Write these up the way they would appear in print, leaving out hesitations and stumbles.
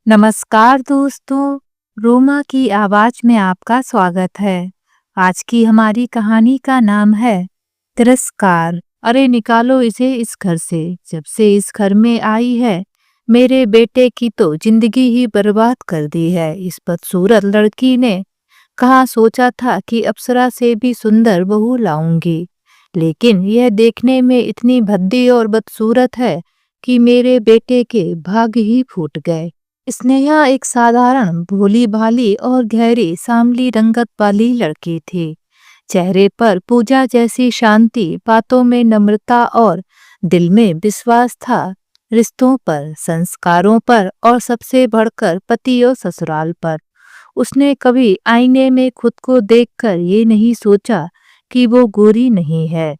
नमस्कार दोस्तों, रोमा की आवाज में आपका स्वागत है। आज की हमारी कहानी का नाम है तिरस्कार। अरे निकालो इसे इस घर से। जब से इस घर में आई है, मेरे बेटे की तो जिंदगी ही बर्बाद कर दी है। इस बदसूरत लड़की ने कहाँ सोचा था कि अप्सरा से भी सुंदर बहू लाऊंगी, लेकिन यह देखने में इतनी भद्दी और बदसूरत है कि मेरे बेटे के भाग ही फूट गए। स्नेहा एक साधारण भोली भाली और गहरी सांवली रंगत वाली लड़की थी। चेहरे पर पूजा जैसी शांति, बातों में नम्रता और दिल में विश्वास था। रिश्तों पर, संस्कारों पर और सबसे बढ़कर पति और ससुराल पर। उसने कभी आईने में खुद को देखकर ये नहीं सोचा कि वो गोरी नहीं है।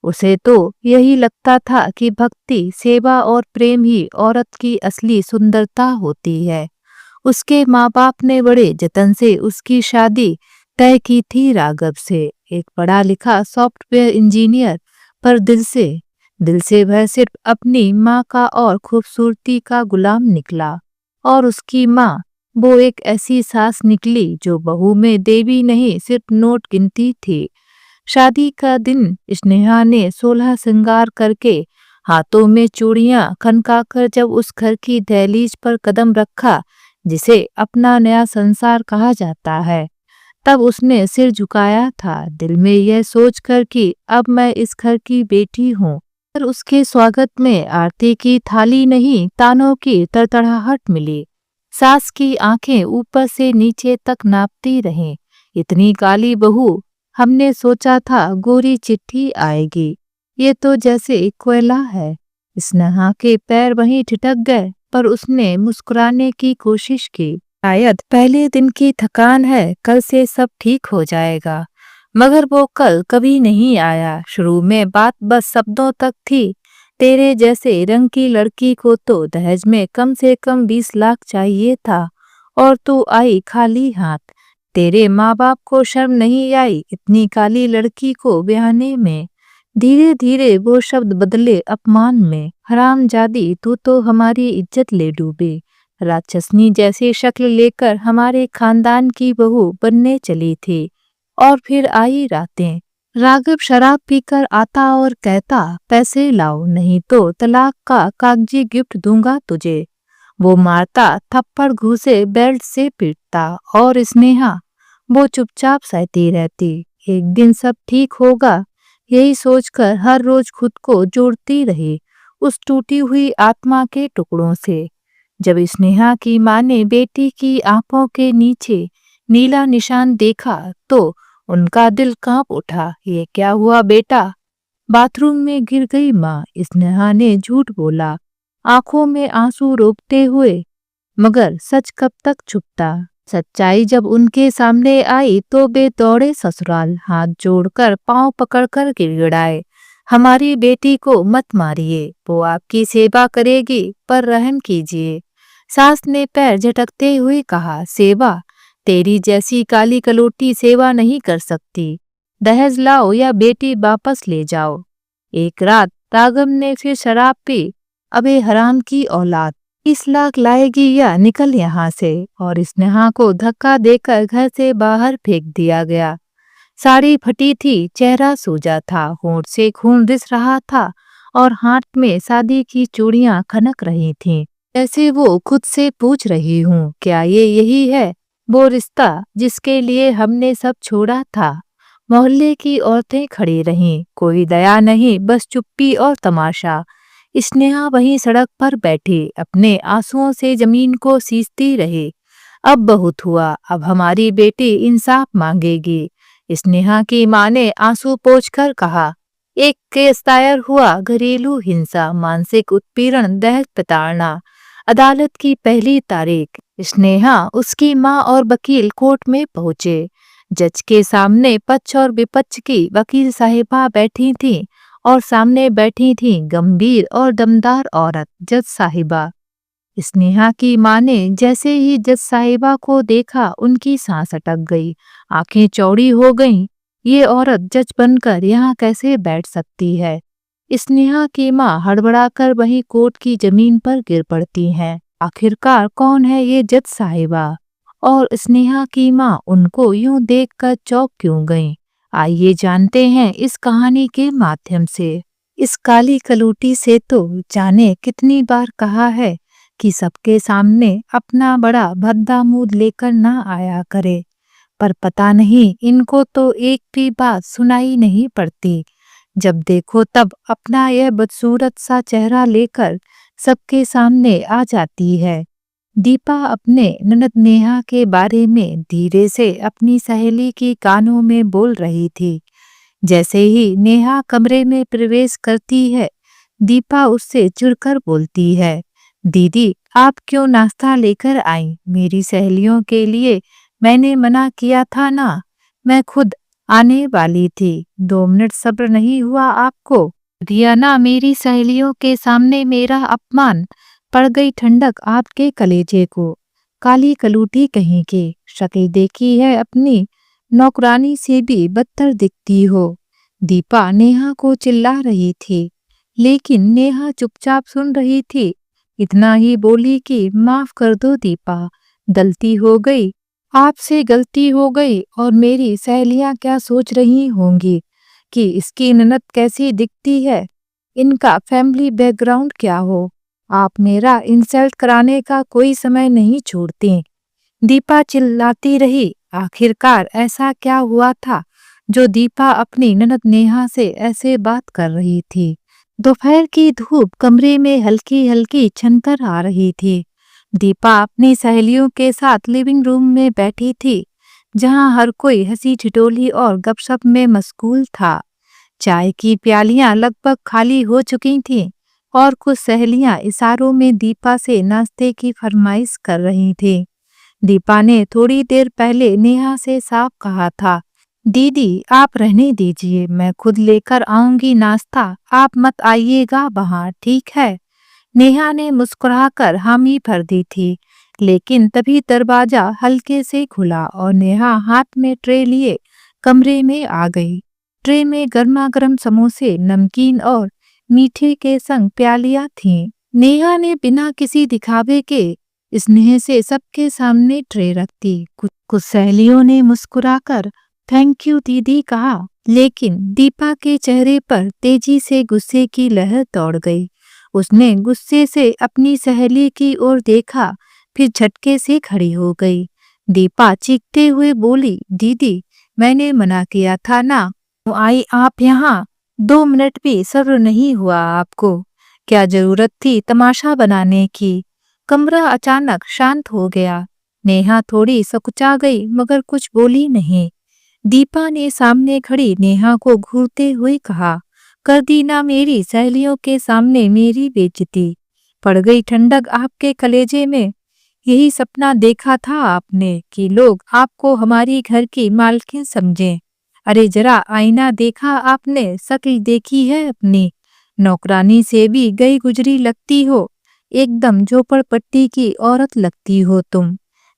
उसे तो यही लगता था कि भक्ति, सेवा और प्रेम ही औरत की असली सुंदरता होती है। उसके माँ बाप ने बड़े जतन से उसकी शादी तय की थी राघव से, एक पढ़ा लिखा सॉफ्टवेयर इंजीनियर। पर दिल से वह सिर्फ अपनी माँ का और खूबसूरती का गुलाम निकला। और उसकी माँ, वो एक ऐसी सास निकली जो बहू में देवी नहीं सिर्फ नोट गिनती थी। शादी का दिन स्नेहा ने 16 श्रृंगार करके, हाथों में चूड़ियां खनकाकर जब उस घर की दहलीज पर कदम रखा जिसे अपना नया संसार कहा जाता है, तब उसने सिर झुकाया था, दिल में यह सोचकर कि अब मैं इस घर की बेटी हूँ। पर उसके स्वागत में आरती की थाली नहीं, तानों की तड़तड़ाहट मिली। सास की आंखें ऊपर से नीचे तक नापती रहीं। इतनी काली बहू, हमने सोचा था गोरी चिट्ठी आएगी, ये तो जैसे कोयला है। स्नेहा के पैर वहीं ठिठक गए, पर उसने मुस्कुराने की कोशिश की। शायद पहले दिन की थकान है, कल से सब ठीक हो जाएगा। मगर वो कल कभी नहीं आया। शुरू में बात बस शब्दों तक थी। तेरे जैसे रंग की लड़की को तो दहेज में कम से कम 20 लाख चाहिए था, और तू आई खाली हाथ। तेरे माँ बाप को शर्म नहीं आई इतनी काली लड़की को ब्याहने में। धीरे धीरे वो शब्द बदले अपमान में। हरामजादी, तू तो हमारी इज्जत ले डूबे। राक्षसनी जैसी शक्ल लेकर हमारे खानदान की बहू बनने चली थी। और फिर आई रातें। राघव शराब पीकर आता और कहता, पैसे लाओ नहीं तो तलाक का कागजी गिफ्ट दूंगा तुझे। वो मारता, थप्पड़ घूसे बेल्ट से पीटता, और स्नेहा, वो चुपचाप सहती रहती। एक दिन सब ठीक होगा, यही सोचकर हर रोज खुद को जोड़ती रही उस टूटी हुई आत्मा के टुकड़ों से। जब स्नेहा की माँ ने बेटी की आंखों के नीचे नीला निशान देखा तो उनका दिल कांप उठा। ये क्या हुआ बेटा? बाथरूम में गिर गई माँ, स्नेहा ने झूठ बोला, आंखों में आंसू रोकते हुए। मगर सच कब तक छुपता? सच्चाई जब उनके सामने आई तो वे दौड़े ससुराल, हाथ जोड़कर पांव पकड़कर गिड़गिड़ाए, हमारी बेटी को मत मारिए, वो आपकी सेवा करेगी, पर रहम कीजिए। सास ने पैर झटकते हुए कहा, सेवा? तेरी जैसी काली कलोटी सेवा नहीं कर सकती। दहेज लाओ या बेटी वापस ले जाओ। एक रात राघव ने फिर शराब पी। अबे हराम की औलाद, 20 लाख लाएगी या निकल यहाँ से। और स्नेहा को धक्का देकर घर से बाहर फेंक दिया गया। साड़ी फटी थी, चेहरा सूजा था, होंठ से खून रिस रहा था, और हाथ में शादी की चूड़ियां खनक रही थीं। जैसे वो खुद से पूछ रही हूँ, क्या ये यही है वो रिश्ता जिसके लिए हमने सब छोड़ा था? मोहल्ले की औरतें खड़ी रहीं, कोई दया नहीं, बस चुप्पी और तमाशा। स्नेहा वहीं सड़क पर बैठी अपने आंसुओं से जमीन को सींचती रही। अब बहुत हुआ, अब हमारी बेटी इंसाफ मांगेगी। स्नेहा की माँ ने आंसू पोंछकर कहा, एक केस दायर हुआ, घरेलू हिंसा, मानसिक उत्पीड़न, दहेज प्रताड़ना। अदालत की पहली तारीख। स्नेहा, उसकी माँ और वकील कोर्ट में पहुंचे। जज के सामने पक्ष और विपक्ष की वकील साहिबा बैठी थीं, और सामने बैठी थी गंभीर और दमदार औरत, जज साहिबा। स्नेहा की माँ ने जैसे ही जज साहिबा को देखा, उनकी सांस अटक गई, आंखें चौड़ी हो गईं। ये औरत जज बनकर यहाँ कैसे बैठ सकती है? स्नेहा की माँ हड़बड़ाकर वहीं कोर्ट की जमीन पर गिर पड़ती हैं। आखिरकार कौन है ये जज साहिबा? और स्नेहा की माँ उनको यूं देखकर चौंक क्यों गईं? आइए जानते हैं इस कहानी के माध्यम से। इस काली कलूटी से तो जाने कितनी बार कहा है कि सबके सामने अपना बड़ा भद्दा मुंह लेकर ना आया करे, पर पता नहीं इनको तो एक भी बात सुनाई नहीं पड़ती। जब देखो तब अपना यह बदसूरत सा चेहरा लेकर सबके सामने आ जाती है। दीपा अपने ननद नेहा के बारे में धीरे से अपनी सहेली की कानों में बोल रही थी। जैसे ही नेहा कमरे में प्रवेश करती है, दीपा उससे चिढ़कर बोलती है, दीदी आप क्यों नाश्ता लेकर आई? मेरी सहेलियों के लिए मैंने मना किया था ना, मैं खुद आने वाली थी। 2 मिनट सब्र नहीं हुआ आपको? दिया ना मेरी सहेलियों के सामने मेरा अपमान, पड़ गई ठंडक आपके कलेजे को। काली कलूटी कहीं की, शक्ल देखी है अपनी नौकरानी से भी बदतर दिखती हो। दीपा नेहा को चिल्ला रही थी, लेकिन नेहा चुपचाप सुन रही थी। इतना ही बोली कि माफ कर दो दीपा, गलती हो गई, आपसे गलती हो गई। और मेरी सहेलियां क्या सोच रही होंगी कि इसकी ननद कैसी दिखती है, इनका फैमिली बैकग्राउंड क्या हो। आप मेरा इंसल्ट कराने का कोई समय नहीं छोड़ती। दीपा चिल्लाती रही। आखिरकार ऐसा क्या हुआ था जो दीपा अपनी ननद नेहा से ऐसे बात कर रही थी? दोपहर की धूप कमरे में हल्की हल्की छनकर आ रही थी। दीपा अपनी सहेलियों के साथ लिविंग रूम में बैठी थी, जहां हर कोई हंसी ठिठोली और गपशप में मशगूल था। चाय की प्यालियां लगभग खाली हो चुकी थीं और कुछ सहेलियां इशारों में दीपा से नाश्ते की फरमाइश कर रही थीं। दीपा ने थोड़ी देर पहले नेहा से साफ कहा था, दीदी आप रहने दीजिए, मैं खुद लेकर आऊंगी नाश्ता, आप मत आइएगा बाहर, ठीक है? नेहा ने मुस्कुराकर हामी भर दी थी, लेकिन तभी दरवाजा हल्के से खुला और नेहा हाथ में ट्रे लिए कमरे में आ गई। ट्रे में गर्मा गर्म समोसे, नमकीन और मीठे के संग प्यालियां थीं। नेहा ने बिना किसी दिखावे के स्नेह से सबके सामने ट्रे रख दी। कुछ सहेलियों ने मुस्कुराकर थैंक यू दीदी कहा, लेकिन दीपा के चेहरे पर तेजी से गुस्से की लहर दौड़ गई। उसने गुस्से से अपनी सहेली की ओर देखा, फिर झटके से खड़ी हो गई। दीपा चीखते हुए बोली, दीदी मैंने मना किया था ना, तो आई आप यहाँ? 2 मिनट भी सब्र नहीं हुआ आपको? क्या जरूरत थी तमाशा बनाने की? कमरा अचानक शांत हो गया। नेहा थोड़ी सकुचा गई मगर कुछ बोली नहीं। दीपा ने सामने खड़ी नेहा को घूरते हुए कहा, कर दी ना मेरी सहेलियों के सामने मेरी बेइज्जती, पड़ गई ठंडक आपके कलेजे में। यही सपना देखा था आपने कि लोग आपको हमारी घर की मालकिन समझें। अरे जरा आईना देखा आपने, शक्ल देखी है अपनी? नौकरानी से भी गई गुजरी लगती हो, एकदम झोपड़पट्टी की औरत लगती हो तुम।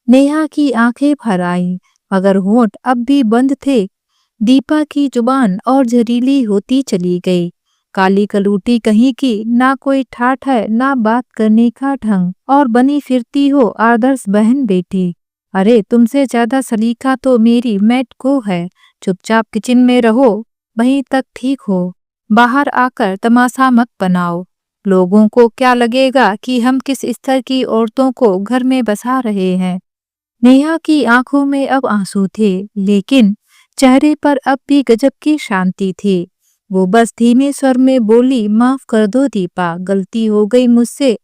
नेहा की आंखें भर आईं, मगर होंठ अब भी बंद थे। दीपा की जुबान और जहरीली होती चली गई। काली कलूटी कहीं की, ना कोई ठाठ है ना बात करने का ढंग, और बनी फिरती हो आदर्श बहन बेटी। अरे तुमसे ज्यादा सलीका तो मेरी मैट को है। चुपचाप किचन में रहो, वहीं तक ठीक हो। बाहर आकर तमाशा मत बनाओ। लोगों को क्या लगेगा कि हम किस स्तर की औरतों को घर में बसा रहे हैं। नेहा की आंखों में अब आंसू थे, लेकिन चेहरे पर अब भी गजब की शांति थी। वो बस धीमे स्वर में बोली, माफ कर दो दीपा, गलती हो गई मुझसे।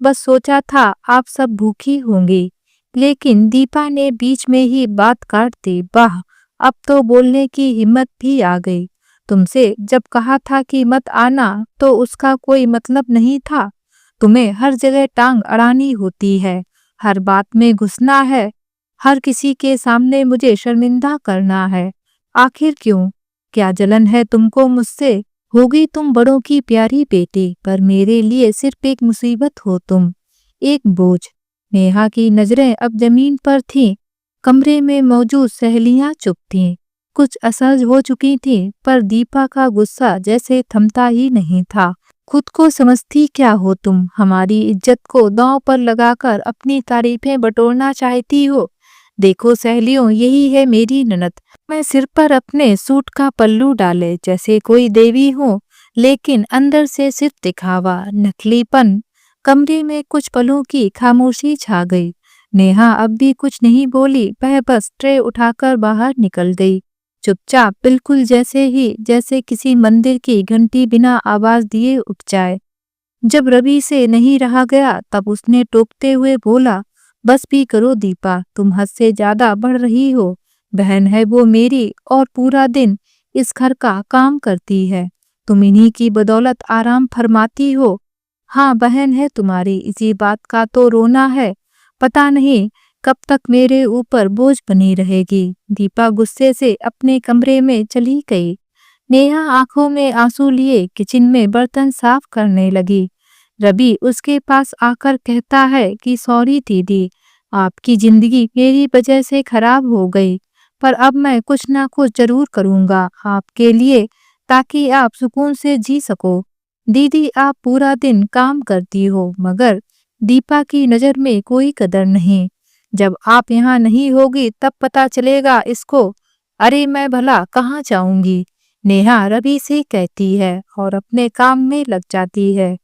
बस सोचा था आप सब भूखी होंगी। लेकिन दीपा ने बीच में ही बात काट दी, वाह अब तो बोलने की हिम्मत भी आ गई। तुमसे जब कहा था कि मत आना, तो उसका कोई मतलब नहीं था। तुम्हें हर जगह टांग अड़ानी होती है, हर बात में घुसना है, हर किसी के सामने मुझे शर्मिंदा करना है। आखिर क्यों? क्या जलन है तुमको मुझसे? होगी तुम बड़ों की प्यारी बेटी, पर मेरे लिए सिर्फ एक मुसीबत हो तुम, एक बोझ। नेहा की नजरें अब जमीन पर थीं। कमरे में मौजूद सहेलियां चुप थीं, कुछ असहज हो चुकी थीं, पर दीपा का गुस्सा जैसे थमता ही नहीं था। खुद को समझती क्या हो तुम? हमारी इज्जत को दांव पर लगाकर अपनी तारीफें बटोरना चाहती हो। देखो सहेलियों, यही है मेरी ननद। मैं सिर पर अपने सूट का पल्लू डाले जैसे कोई देवी हूँ, लेकिन अंदर से सिर्फ दिखावा, नकलीपन। कमरे में कुछ पलों की खामोशी छा गई। नेहा अब भी कुछ नहीं बोली, वह बस ट्रे उठाकर बाहर निकल गई, चुपचाप, बिल्कुल जैसे किसी मंदिर की घंटी बिना आवाज दिए उठ जाए। जब रवि से नहीं रहा गया तब उसने टोकते हुए बोला, बस भी करो दीपा, तुम हद से ज्यादा बढ़ रही हो। बहन है वो मेरी और पूरा दिन इस घर का काम करती है। तुम इन्हीं की बदौलत आराम फरमाती हो। हाँ, बहन है तुम्हारी, इसी बात का तो रोना है। पता नहीं कब तक मेरे ऊपर बोझ बनी रहेगी। दीपा गुस्से से अपने कमरे में चली गई। नेहा आंखों में आंसू लिए किचन में बर्तन साफ करने लगी। रवि उसके पास आकर कहता है कि सॉरी दीदी, आपकी जिंदगी मेरी वजह से खराब हो गई, पर अब मैं कुछ ना कुछ जरूर करूंगा आपके लिए, ताकि आप सुकून से जी सको। दीदी, आप पूरा दिन काम करती हो, मगर दीपा की नजर में कोई कदर नहीं। जब आप यहाँ नहीं होगी तब पता चलेगा इसको। अरे मैं भला कहाँ जाऊंगी? नेहा रवि से कहती है और अपने काम में लग जाती है।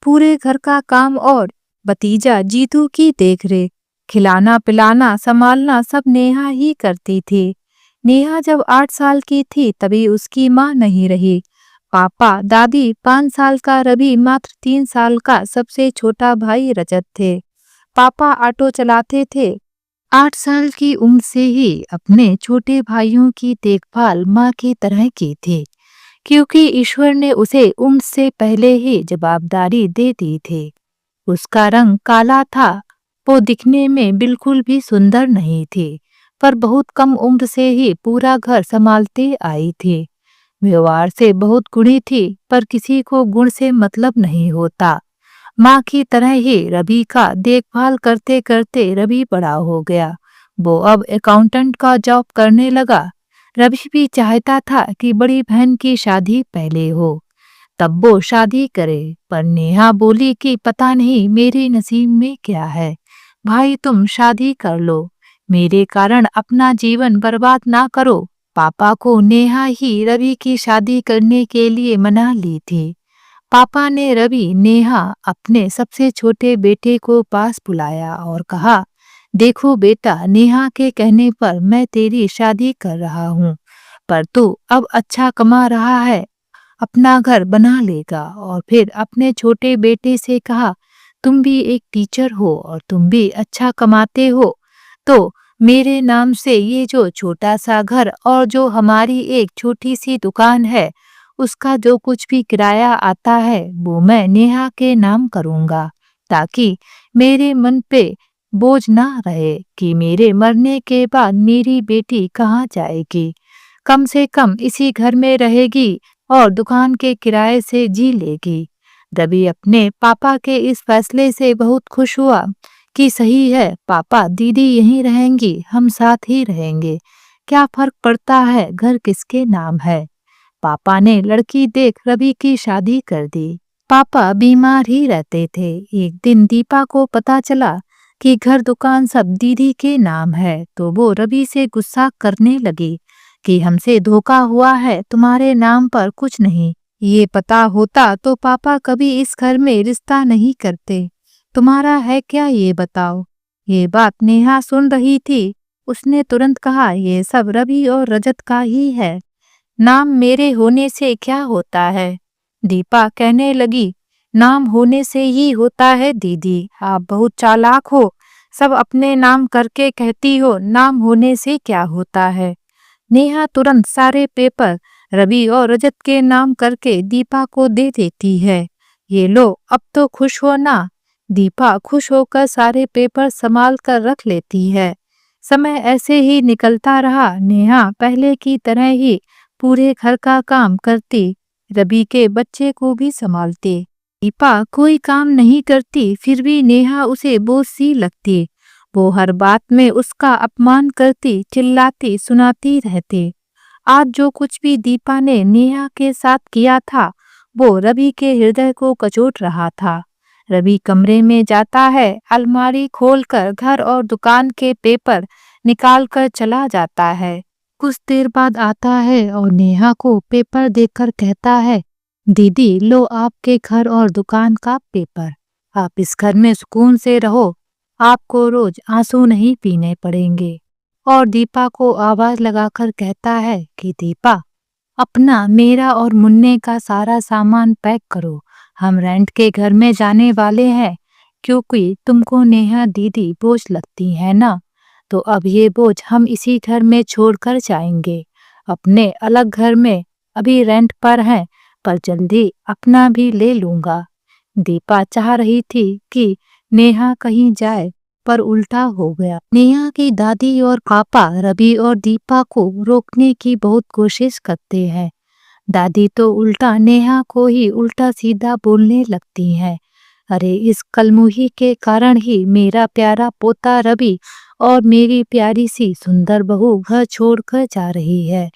पूरे घर का काम और भतीजा जीतू की देखरेख, खिलाना पिलाना संभालना सब नेहा ही करती थी। नेहा जब 8 साल की थी तभी उसकी माँ नहीं रही। पापा, दादी, 5 साल का रवि, मात्र 3 साल का सबसे छोटा भाई रजत थे। पापा ऑटो चलाते थे। 8 साल की उम्र से ही अपने छोटे भाइयों की देखभाल माँ की तरह की थी, क्योंकि ईश्वर ने उसे उम्र से पहले ही जवाबदारी दे दी थी। उसका रंग काला था। वो दिखने में बिल्कुल भी सुंदर नहीं थी, पर बहुत कम उम्र से ही पूरा घर संभालते आई थी। व्यवहार से बहुत गुणी थी, पर किसी को गुण से मतलब नहीं होता। माँ की तरह ही रवि का देखभाल करते करते रवि बड़ा हो गया। वो अब अकाउंटेंट का जॉब करने लगा। रवि भी चाहता था कि बड़ी बहन की शादी पहले हो, तब वो शादी करे, पर नेहा बोली कि पता नहीं मेरे नसीब में क्या है। भाई तुम शादी कर लो, मेरे कारण अपना जीवन बर्बाद ना करो। पापा को नेहा ही रवि की शादी करने के लिए मना ली थी। पापा ने रवि, नेहा, अपने सबसे छोटे बेटे को पास बुलाया और कहा, देखो बेटा, नेहा के कहने पर मैं तेरी शादी कर रहा हूँ, पर तू अब अच्छा कमा रहा है, अपना घर बना लेगा। और फिर अपने छोटे बेटे से कहा, तुम भी एक टीचर हो और तुम भी अच्छा कमाते हो, तो मेरे नाम से ये जो छोटा सा घर और जो हमारी एक छोटी सी दुकान है, उसका जो कुछ भी किराया आता है वो मैं नेहा के नाम करूंगा, ताकि मेरे मन पे बोझ ना रहे कि मेरे मरने के बाद मेरी बेटी कहाँ जाएगी। कम से कम इसी घर में रहेगी और दुकान के किराए से जी लेगी। रवि अपने पापा के इस फैसले से बहुत खुश हुआ कि सही है पापा, दीदी यहीं रहेंगी, हम साथ ही रहेंगे, क्या फर्क पड़ता है घर किसके नाम है। पापा ने लड़की देख रवि की शादी कर दी। पापा बीमार ही रहते थे। एक दिन दीपा को पता चला कि घर दुकान सब दीदी के नाम है, तो वो रवि से गुस्सा करने लगी कि हमसे धोखा हुआ है, तुम्हारे नाम पर कुछ नहीं। ये पता होता तो पापा कभी इस घर में रिश्ता नहीं करते। तुम्हारा है क्या ये बताओ। ये बात नेहा सुन रही थी। उसने तुरंत कहा, ये सब रवि और रजत का ही है, नाम मेरे होने से क्या होता है। दीपा कहने लगी, नाम होने से ही होता है दीदी, आप बहुत चालाक हो, सब अपने नाम करके कहती हो नाम होने से क्या होता है। नेहा तुरंत सारे पेपर रवि और रजत के नाम करके दीपा को दे देती है। ये लो, अब तो खुश हो ना। दीपा खुश होकर सारे पेपर संभाल कर रख लेती है। समय ऐसे ही निकलता रहा। नेहा पहले की तरह ही पूरे घर का काम करती, रवि के बच्चे को भी संभालती। दीपा कोई काम नहीं करती, फिर भी नेहा उसे बोझ सी लगती। वो हर बात में उसका अपमान करती, चिल्लाती, सुनाती रहती। आज जो कुछ भी दीपा ने नेहा के साथ किया था, वो रवि के हृदय को कचोट रहा था। रवि कमरे में जाता है, अलमारी खोलकर घर और दुकान के पेपर निकाल कर चला जाता है। कुछ देर बाद आता है और नेहा को पेपर देखकर कहता है, दीदी लो आपके घर और दुकान का पेपर। आप इस घर में सुकून से रहो, आपको रोज आंसू नहीं पीने पड़ेंगे। और दीपा को आवाज लगाकर कहता है कि दीपा, अपना, मेरा और मुन्ने का सारा सामान पैक करो, हम रेंट के घर में जाने वाले हैं। क्योंकि तुमको नेहा दीदी बोझ लगती है ना, तो अब ये बोझ हम इसी घर में छोड़कर जाएंगे। अपने अलग घर में अभी रेंट पर हैं, पर जल्दी अपना भी ले लूंगा। दीपा चाह रही थी कि नेहा कहीं जाए, पर उल्टा हो गया। नेहा की दादी और पापा रवि और दीपा को रोकने की बहुत कोशिश करते हैं। दादी तो उल्टा नेहा को ही उल्टा सीधा बोलने लगती हैं। अरे इस कलमुही के कारण ही मेरा प्यारा पोता रवि और मेरी प्यारी सी सुंदर बहू घर छोड़कर जा रही है।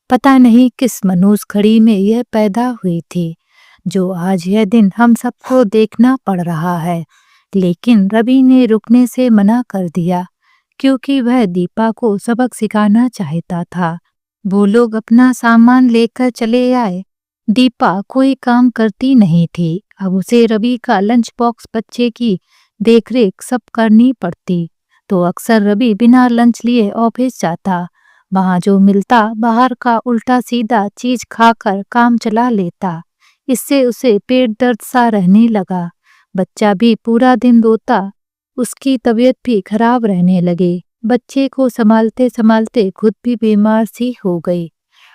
पता नहीं किस मनहूस घड़ी में यह पैदा हुई थी, जो आज यह दिन हम सबको देखना पड़ रहा है। लेकिन रवि ने रुकने से मना कर दिया, क्योंकि वह दीपा को सबक सिखाना चाहता था। वो लोग अपना सामान लेकर चले आए। दीपा कोई काम करती नहीं थी, अब उसे रवि का लंच बॉक्स, बच्चे की देखरेख सब करनी पड़ती। तो अक्सर रवि बिना लंच लिए ऑफिस जाता। वहां जो मिलता बाहर का उल्टा सीधा चीज खाकर काम चला लेता। इससे उसे पेट दर्द सा रहने लगा। बच्चा भी पूरा दिन रोता, उसकी तबीयत भी खराब रहने लगी। बच्चे को संभालते संभालते खुद भी बीमार सी हो गई।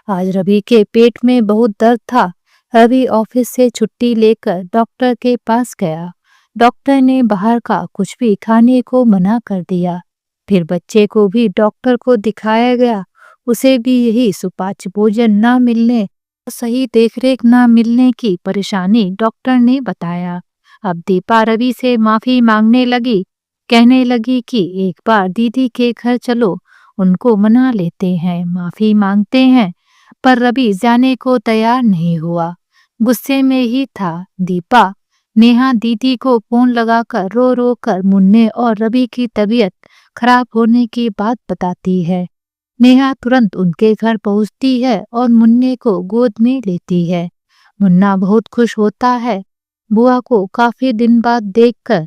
आज रवि के पेट में बहुत दर्द था। रवि ऑफिस से छुट्टी लेकर डॉक्टर के पास गया। डॉक्टर ने बाहर का कुछ भी खाने को मना कर दिया। फिर बच्चे को भी डॉक्टर को दिखाया गया। उसे भी यही सुपाच्य भोजन न मिलने, सही देखरेख न मिलने की परेशानी डॉक्टर ने बताया। अब दीपा रवि से माफी मांगने लगी, कहने लगी कि एक बार दीदी के घर चलो, उनको मना लेते हैं, माफी मांगते हैं। पर रवि जाने को तैयार नहीं हुआ, गुस्से में ही था। दीपा नेहा दीदी को फोन लगाकर रो रो कर मुन्ने और रवि की तबीयत खराब होने की बात बताती है। नेहा तुरंत उनके घर पहुंचती है और मुन्ने को गोद में लेती है। मुन्ना बहुत खुश होता है बुआ को काफी दिन बाद देखकर।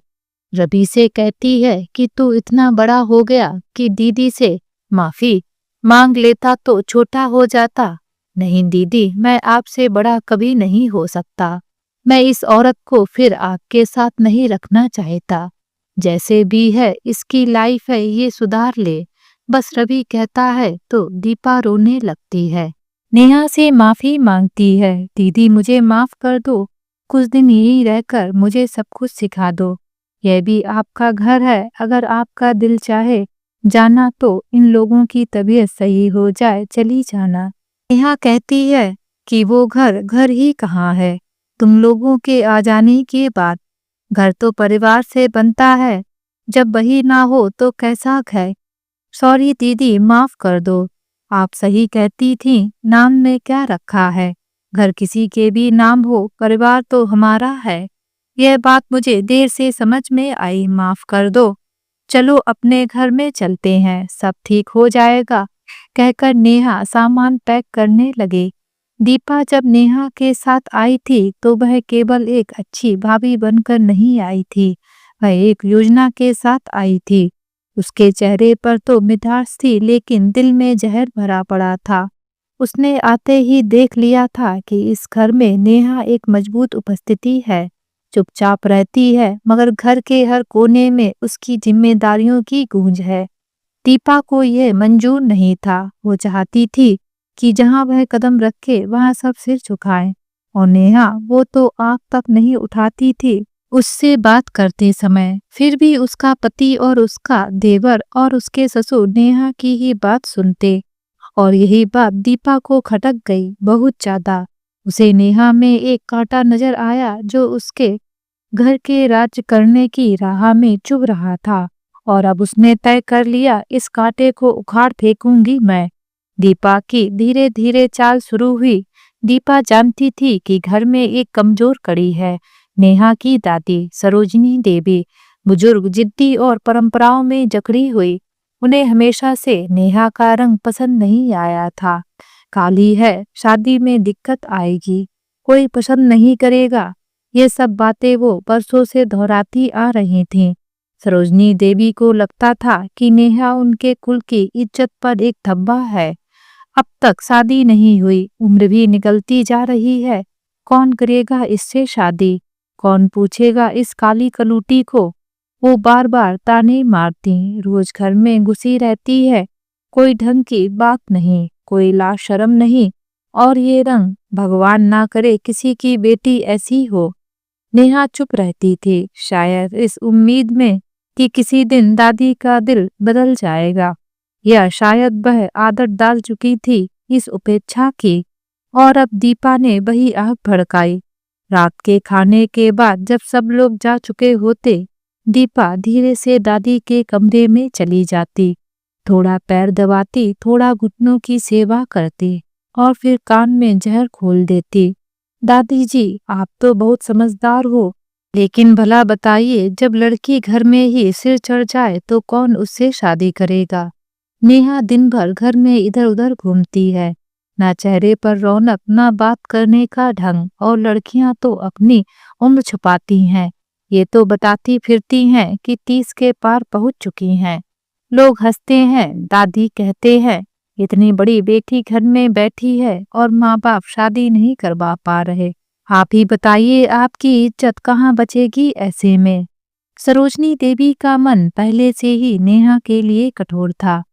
रवि से कहती है कि तू इतना बड़ा हो गया कि दीदी से माफी मांग लेता तो छोटा हो जाता। नहीं दीदी, मैं आपसे बड़ा कभी नहीं हो सकता। मैं इस औरत को फिर आपके साथ नहीं रखना चाहता। जैसे भी है इसकी लाइफ है, ये सुधार ले। बस रवि कहता है तो दीपा रोने लगती है। नेहा से माफी मांगती है, दीदी मुझे माफ कर दो, कुछ दिन यहीं रहकर मुझे सब कुछ सिखा दो। यह भी आपका घर है, अगर आपका दिल चाहे जाना तो इन लोगों की तबीयत सही हो जाए चली जाना। नेहा कहती है कि वो घर घर ही कहाँ है, तुम लोगों के आ जाने के बाद। घर तो परिवार से बनता है, जब वही ना हो तो कैसा घर। सॉरी दीदी, माफ कर दो। आप सही कहती थी, नाम में क्या रखा है। घर किसी के भी नाम हो, परिवार तो हमारा है। यह बात मुझे देर से समझ में आई, माफ कर दो। चलो अपने घर में चलते हैं, सब ठीक हो जाएगा, कहकर नेहा सामान पैक करने लगी। दीपा जब नेहा के साथ आई थी तो वह केवल एक अच्छी भाभी बनकर नहीं आई थी, वह एक योजना के साथ आई थी। उसके चेहरे पर तो मिठास थी, लेकिन दिल में जहर भरा पड़ा था। उसने आते ही देख लिया था कि इस घर में नेहा एक मजबूत उपस्थिति है, चुपचाप रहती है, मगर घर के हर कोने में उसकी जिम्मेदारियों की गूंज है। दीपा को यह मंजूर नहीं था। वो चाहती थी कि जहां वह कदम रखे वहां सब सिर झुकाएं। और नेहा, वो तो आंख तक नहीं उठाती थी उससे बात करते समय। फिर भी उसका पति और उसका देवर और उसके ससुर नेहा की ही बात सुनते, और यही बात दीपा को खटक गई बहुत ज्यादा। उसे नेहा में एक कांटा नजर आया जो उसके घर के राज्य करने की राह में चुभ रहा था, और अब उसने तय कर लिया, इस कांटे को उखाड़ फेंकूंगी मैं। दीपा की धीरे धीरे चाल शुरू हुई। दीपा जानती थी कि घर में एक कमजोर कड़ी है। नेहा की दादी सरोजिनी देवी बुजुर्ग, जिद्दी और परंपराओं में जकड़ी हुई। उन्हें हमेशा से नेहा का रंग पसंद नहीं आया था। काली है, शादी में दिक्कत आएगी, कोई पसंद नहीं करेगा, ये सब बातें वो बरसों से दोहराती आ रही थीं। सरोजनी देवी को लगता था कि नेहा उनके कुल की इज्जत पर एक धब्बा है। अब तक शादी नहीं हुई, उम्र भी निकलती जा रही है। कौन करेगा इससे शादी? कौन पूछेगा इस काली कलूटी को? वो बार बार ताने मारती, रोज घर में घुसी रहती है। कोई ढंग की बात नहीं, कोई लाज शर्म नहीं। और ये रंग, भगवान ना करे किसी की बेटी ऐसी हो। नेहा चुप रहती थी, शायद इस उम्मीद में कि किसी दिन दादी का दिल बदल जाएगा, या शायद वह आदत डाल चुकी थी इस उपेक्षा की। और अब दीपा ने वही आग भड़काई। रात के खाने के बाद जब सब लोग जा चुके होते, दीपा धीरे से दादी के कमरे में चली जाती। थोड़ा पैर दबाती, थोड़ा घुटनों की सेवा करती और फिर कान में जहर घोल देती। दादी जी, आप तो बहुत समझदार हो, लेकिन भला बताइए, जब लड़की घर में ही सिर चढ़ जाए तो कौन उससे शादी करेगा? नेहा दिन भर घर में इधर उधर घूमती है, ना चेहरे पर रौनक, ना बात करने का ढंग। और लड़कियां तो अपनी उम्र छुपाती हैं, ये तो बताती फिरती हैं कि 30 के पार पहुंच चुकी हैं। लोग हंसते हैं, दादी कहते हैं, इतनी बड़ी बेटी घर में बैठी है और माँ बाप शादी नहीं करवा पा रहे। आप ही बताइए, आपकी इज्जत कहाँ बचेगी ऐसे में? सरोजनी देवी का मन पहले से ही नेहा के लिए कठोर था।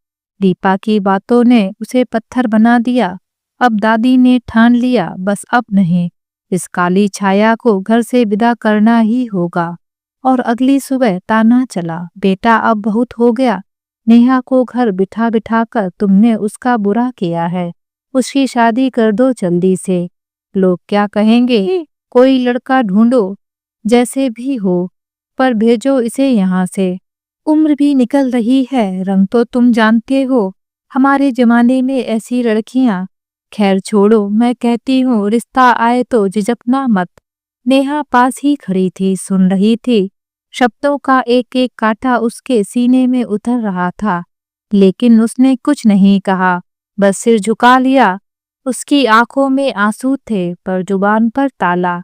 दीपा की बातों ने उसे पत्थर बना दिया। अब दादी ने ठान लिया, बस अब नहीं, इस काली छाया को घर से विदा करना ही होगा। और अगली सुबह ताना चला, बेटा अब बहुत हो गया। नेहा को घर बिठा बिठा कर तुमने उसका बुरा किया है। उसकी शादी कर दो जल्दी से। लोग क्या कहेंगे? कोई लड़का ढूंढो, जैसे भी हो, पर भेजो इसे यहाँ से। उम्र भी निकल रही है, रंग तो तुम जानते हो, हमारे जमाने में ऐसी लड़कियां। खैर छोड़ो, मैं कहती हूँ रिश्ता आए तो झिझकना मत। नेहा पास ही खड़ी थी, सुन रही थी। शब्दों का एक एक कांटा उसके सीने में उतर रहा था, लेकिन उसने कुछ नहीं कहा, बस सिर झुका लिया। उसकी आंखों में आंसू थे पर जुबान पर ताला।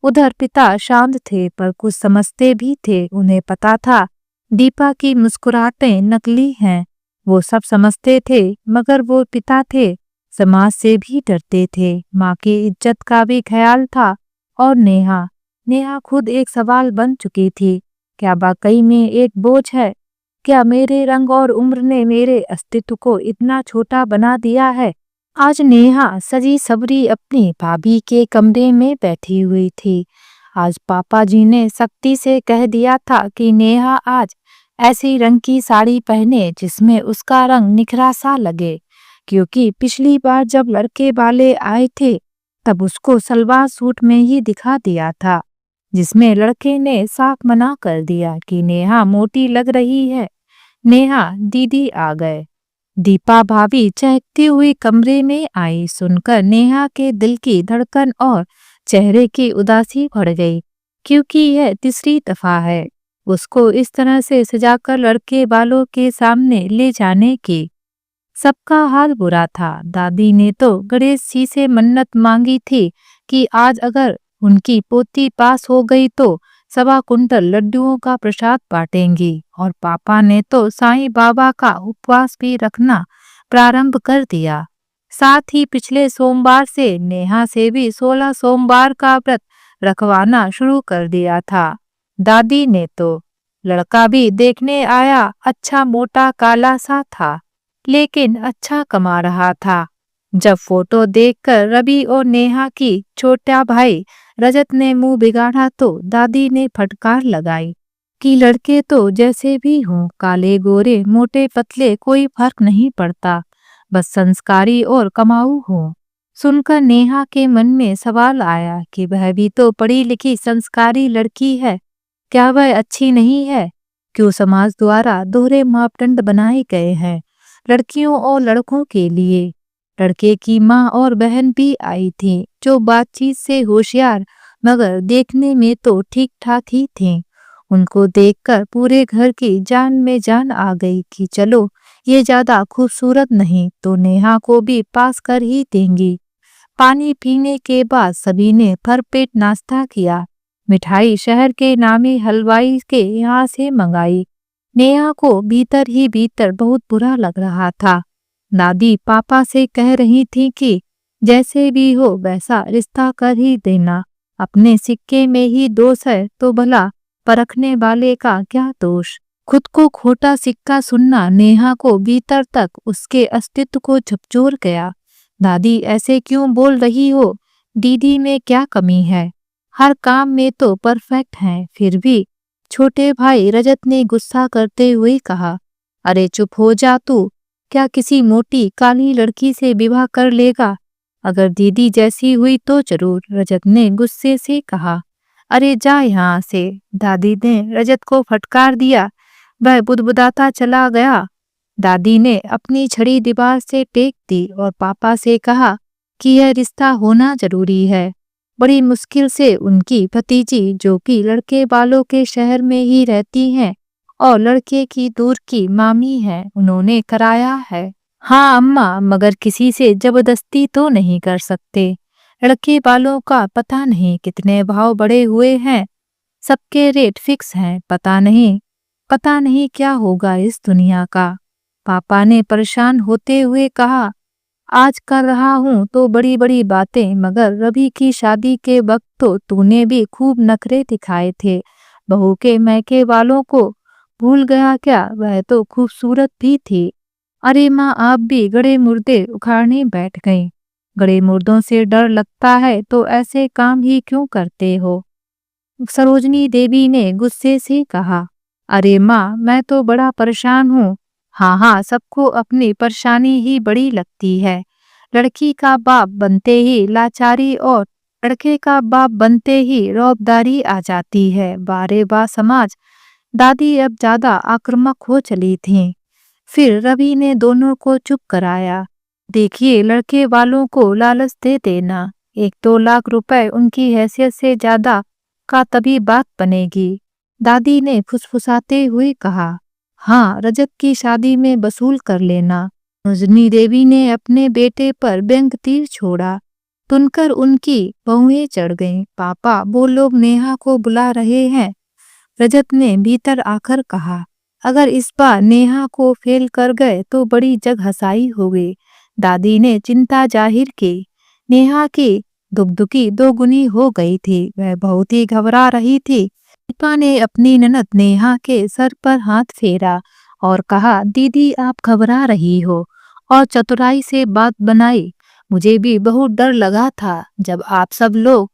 उधर पिता शांत थे पर कुछ समझते भी थे। उन्हें पता था दीपा की मुस्कुराहटें नकली हैं, वो सब समझते थे, मगर वो पिता थे, समाज से भी डरते थे, माँ की इज्जत का भी ख्याल था। और नेहा, नेहा खुद एक सवाल बन चुकी थी। क्या वाकई में एक बोझ है? क्या मेरे रंग और उम्र ने मेरे अस्तित्व को इतना छोटा बना दिया है? आज नेहा सजी सवरी अपनी भाभी के कमरे में बैठी हुई थी। आज पापा जी ने सख्ती से कह दिया था कि नेहा आज ऐसी रंग की साड़ी पहने जिसमें उसका रंग निखरा सा लगे, क्योंकि पिछली बार जब लड़के वाले आए थे तब उसको सलवार सूट में ही दिखा दिया था, जिसमें लड़के ने साफ मना कर दिया कि नेहा मोटी लग रही है। नेहा दीदी आ गए। दीपा भाभी चहकती हुई कमरे में आई। सुनकर नेहा के दिल की धड़कन और चेहरे की उदासी बढ़ गई, क्योंकि यह तीसरी दफा है उसको इस तरह से सजाकर लड़के वालों के सामने ले जाने की। सबका हाल बुरा था। दादी ने तो गणेश जी से मन्नत मांगी थी कि आज अगर उनकी पोती पास हो गई तो 1.25 कुंटल लड्डुओं का प्रसाद बांटेंगी। और पापा ने तो साईं बाबा का उपवास भी रखना प्रारंभ कर दिया। साथ ही पिछले सोमवार से नेहा से भी 16 सोमवार का व्रत रखवाना शुरू कर दिया था। दादी ने तो लड़का भी देखने आया, अच्छा मोटा काला सा था, लेकिन अच्छा कमा रहा था। जब फोटो देखकर रवि और नेहा की छोटा भाई रजत ने मुंह बिगाड़ा तो दादी ने फटकार लगाई कि लड़के तो जैसे भी हों, काले गोरे मोटे पतले कोई फर्क नहीं पड़ता, बस संस्कारी और कमाऊ हो। सुनकर नेहा के मन में सवाल आया कि वह भी तो पढ़ी लिखी संस्कारी लड़की है, क्या वह अच्छी नहीं है? क्यों समाज द्वारा दोहरे मापदंड बनाए गए हैं लड़कियों और लड़कों के लिए? लड़के की माँ और बहन भी आई थी, जो बातचीत से होशियार मगर देखने में तो ठीक ठाक ही थीं। उनको देखकर पूरे घर की जान में जान आ गई कि चलो, ये ज्यादा खूबसूरत नहीं तो नेहा को भी पास कर ही देंगी। पानी पीने के बाद सभी ने भरपेट नाश्ता किया। मिठाई शहर के नामी हलवाई के यहाँ से मंगाई। नेहा को भीतर ही भीतर बहुत बुरा लग रहा था। दादी पापा से कह रही थी कि जैसे भी हो वैसा रिश्ता कर ही देना। अपने सिक्के में ही दोष है तो भला परखने वाले का क्या दोष। खुद को खोटा सिक्का सुनना नेहा को भीतर तक उसके अस्तित्व को झकझोर गया। दादी ऐसे क्यों बोल रही हो? दीदी में क्या कमी है? हर काम में तो परफेक्ट हैं। फिर भी छोटे भाई रजत ने गुस्सा करते हुए कहा, अरे चुप हो जा तू। क्या किसी मोटी काली लड़की से विवाह कर लेगा? अगर दीदी जैसी हुई तो जरूर। रजत ने गुस्से से कहा, अरे जा यहाँ से। दादी ने रजत को फटकार दिया। वह बुदबुदाता चला गया। दादी ने अपनी छड़ी दीवार से टेक दी और पापा से कहा कि यह रिश्ता होना जरूरी है। बड़ी मुश्किल से उनकी भतीजी, जो कि लड़के वालों के शहर में ही रहती हैं और लड़के की दूर की मामी है, उन्होंने कराया है। हाँ अम्मा, मगर किसी से जबरदस्ती तो नहीं कर सकते। लड़के वालों का पता नहीं कितने भाव बढ़े हुए हैं। सबके रेट फिक्स हैं। पता नहीं क्या होगा इस दुनिया का। पापा ने परेशान होते हुए कहा, आज कर रहा हूँ तो बड़ी बड़ी बातें, मगर रवि की शादी के वक्त तो तूने भी खूब नखरे दिखाए थे। बहू के मैके वालों को भूल गया क्या? वह तो खूबसूरत भी थी। अरे माँ, आप भी गड़े मुर्दे उखाड़ने बैठ गई। गड़े मुर्दों से डर लगता है तो ऐसे काम ही क्यों करते हो? सरोजनी देवी ने गुस्से से कहा, अरे माँ, मैं तो बड़ा परेशान हूँ। हाँ, सबको अपनी परेशानी ही बड़ी लगती है। लड़की का बाप बनते ही लाचारी और लड़के का बाप बनते ही रौबदारी आ जाती है। बारे बा समाज। दादी अब ज्यादा आक्रामक हो चली थीं। फिर रवि ने दोनों को चुप कराया। देखिए, लड़के वालों को लालच दे देना। 1-2 लाख रुपए उनकी हैसियत से ज्यादा का तभी बात बनेगी। दादी ने फुसफुसाते हुए कहा, हाँ, रजत की शादी में वसूल कर लेना। रजनी देवी ने अपने बेटे पर व्यंग तीर छोड़ा। सुनकर उनकी बहुएं चढ़ गईं। पापा, वो लोग नेहा को बुला रहे हैं। रजत ने भीतर आकर कहा, अगर इस बार नेहा को फेल कर गए तो बड़ी जग हंसाई होगी। दादी ने चिंता जाहिर की। नेहा की दुखदुखी दोगुनी हो गई थी। वह बहुत ही घबरा रही थी। दीपा ने अपनी ननद नेहा के सर पर हाथ फेरा और कहा, दीदी आप घबरा रही हो, और चतुराई से बात बनाई। मुझे भी बहुत डर लगा था जब आप सब लोग।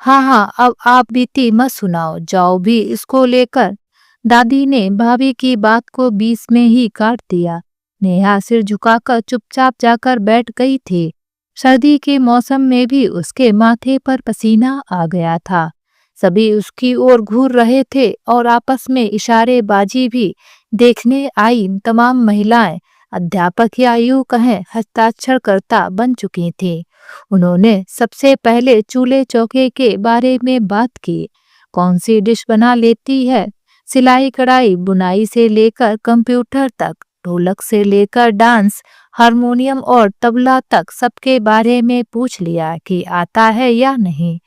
हाँ, अब आप बीती मत सुनाओ, जाओ भी इसको लेकर। दादी ने भाभी की बात को बीच में ही काट दिया। नेहा सिर झुकाकर चुपचाप जाकर बैठ गई थी। सर्दी के मौसम में भी उसके माथे पर पसीना आ गया था। सभी उसकी ओर घूर रहे थे और आपस में इशारेबाजी भी। देखने आई तमाम महिलाएं अध्यापक या यूं कहें हस्ताक्षरकर्ता बन चुकी थीं। उन्होंने सबसे पहले चूल्हे चौके के बारे में बात की। कौन सी डिश बना लेती है? सिलाई कढ़ाई बुनाई से लेकर कंप्यूटर तक, ढोलक से लेकर डांस, हारमोनियम और तबला तक सबके बारे में पूछ लिया कि आता है या नहीं।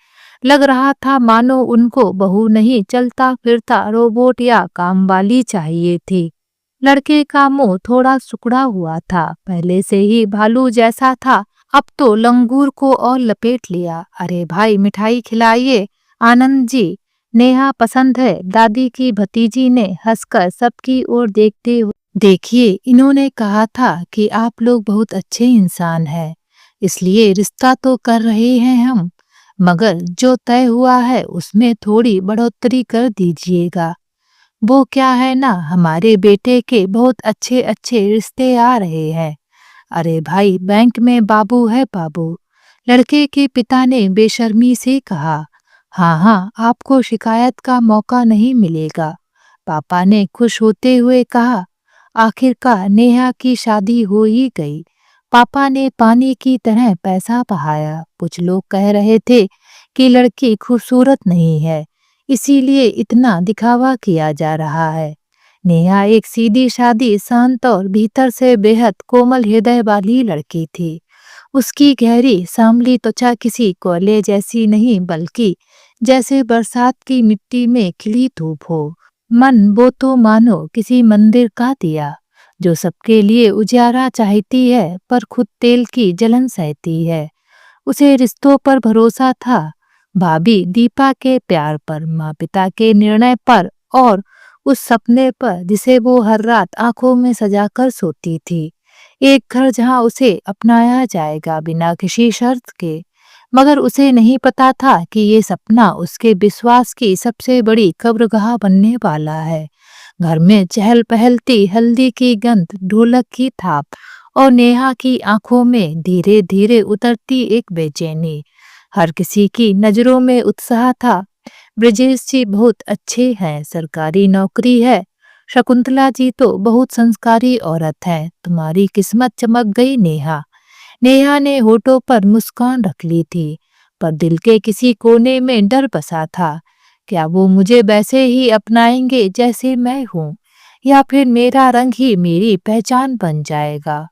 लग रहा था मानो उनको बहू नहीं, चलता फिरता रोबोट या कामवाली चाहिए थी। लड़के का मुंह थोड़ा सुकड़ा हुआ था, पहले से ही भालू जैसा था, अब तो लंगूर को और लपेट लिया। अरे भाई, मिठाई खिलाइए। आनंद जी, नेहा पसंद है। दादी की भतीजी ने हंसकर सबकी ओर देखते हुए, देखिए, इन्होंने कहा था कि आप लोग बहुत अच्छे इंसान हैं, इसलिए रिश्ता तो कर रहे हैं हम, मगर जो तय हुआ है उसमें थोड़ी बढ़ोतरी कर दीजिएगा। वो क्या है ना, हमारे बेटे के बहुत अच्छे अच्छे रिश्ते आ रहे हैं। अरे भाई, बैंक में बाबू है बाबू। लड़के के पिता ने बेशर्मी से कहा। हाँ, आपको शिकायत का मौका नहीं मिलेगा। पापा ने खुश होते हुए कहा। आखिरकार नेहा की शादी हो ही गई। पापा ने पानी की तरह पैसा बहाया। कुछ लोग कह रहे थे कि लड़की खूबसूरत नहीं है, इसीलिए इतना दिखावा किया जा रहा है। नेहा एक सीधी सादी, शांत और भीतर से बेहद कोमल हृदय वाली लड़की थी। उसकी गहरी सांवली त्वचा किसी कोयले जैसी नहीं, बल्कि जैसे बरसात की मिट्टी में खिली धूप हो। मन वो तो मानो किसी मंदिर का दिया, जो सबके लिए उजियारा चाहती है पर खुद तेल की जलन सहती है। उसे रिश्तों पर भरोसा था, भाभी दीपा के प्यार पर, माँ पिता के निर्णय पर और उस सपने पर जिसे वो हर रात आंखों में सजाकर सोती थी। एक घर जहां उसे अपनाया जाएगा बिना किसी शर्त के। मगर उसे नहीं पता था कि ये सपना उसके विश्वास की सबसे बड़ी कब्रगाह बनने वाला है। घर में चहल पहलती हल्दी की गंध, ढोलक की थाप और नेहा की आंखों में धीरे धीरे उतरती एक बेचैनी। हर किसी की नजरों में उत्साह था। ब्रजेश जी बहुत अच्छे हैं, सरकारी नौकरी है। शकुंतला जी तो बहुत संस्कारी औरत है। तुम्हारी किस्मत चमक गई नेहा। नेहा ने होठों पर मुस्कान रख ली थी, पर दिल के किसी कोने में डर बसा था। क्या वो मुझे वैसे ही अपनाएंगे जैसे मैं हूँ, या फिर मेरा रंग ही मेरी पहचान बन जाएगा।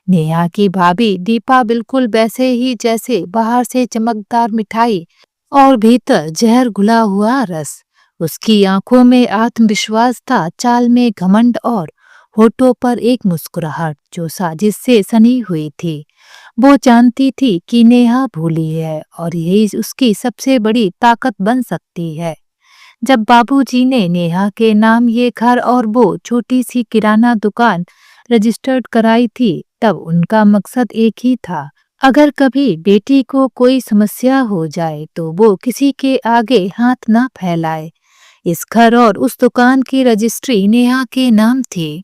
नेहा की भाभी दीपा बिल्कुल वैसे ही जैसे बाहर से चमकदार मिठाई और भीतर जहर घुला हुआ रस। उसकी आंखों में आत्मविश्वास था, चाल में घमंड और होठों पर एक मुस्कुराहट जो साजिश से सनी हुई थी। वो जानती थी कि नेहा भूली है और यही उसकी सबसे बड़ी ताकत बन सकती है। जब बाबूजी ने नेहा के नाम ये घर और वो छोटी सी किराना दुकान रजिस्टर्ड कराई थी, तब उनका मकसद एक ही था। अगर कभी बेटी को कोई समस्या हो जाए तो वो किसी के आगे हाथ ना फैलाए। इस घर और उस दुकान की रजिस्ट्री नेहा के नाम थी,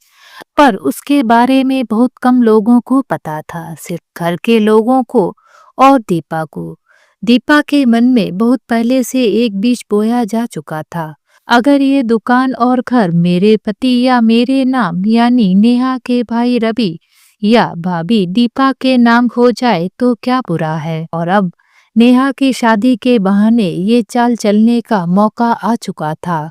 पर उसके बारे में बहुत कम लोगों को पता था, सिर्फ घर के लोगों को और दीपा को। दीपा के मन में बहुत पहले से एक बीज बोया जा चुका था। अगर ये दुकान और घर मेरे पति या मेरे नाम यानी नेहा के भाई रवि या भाभी दीपा के नाम हो जाए तो क्या बुरा है। और अब नेहा की शादी के बहाने ये चाल चलने का मौका आ चुका था।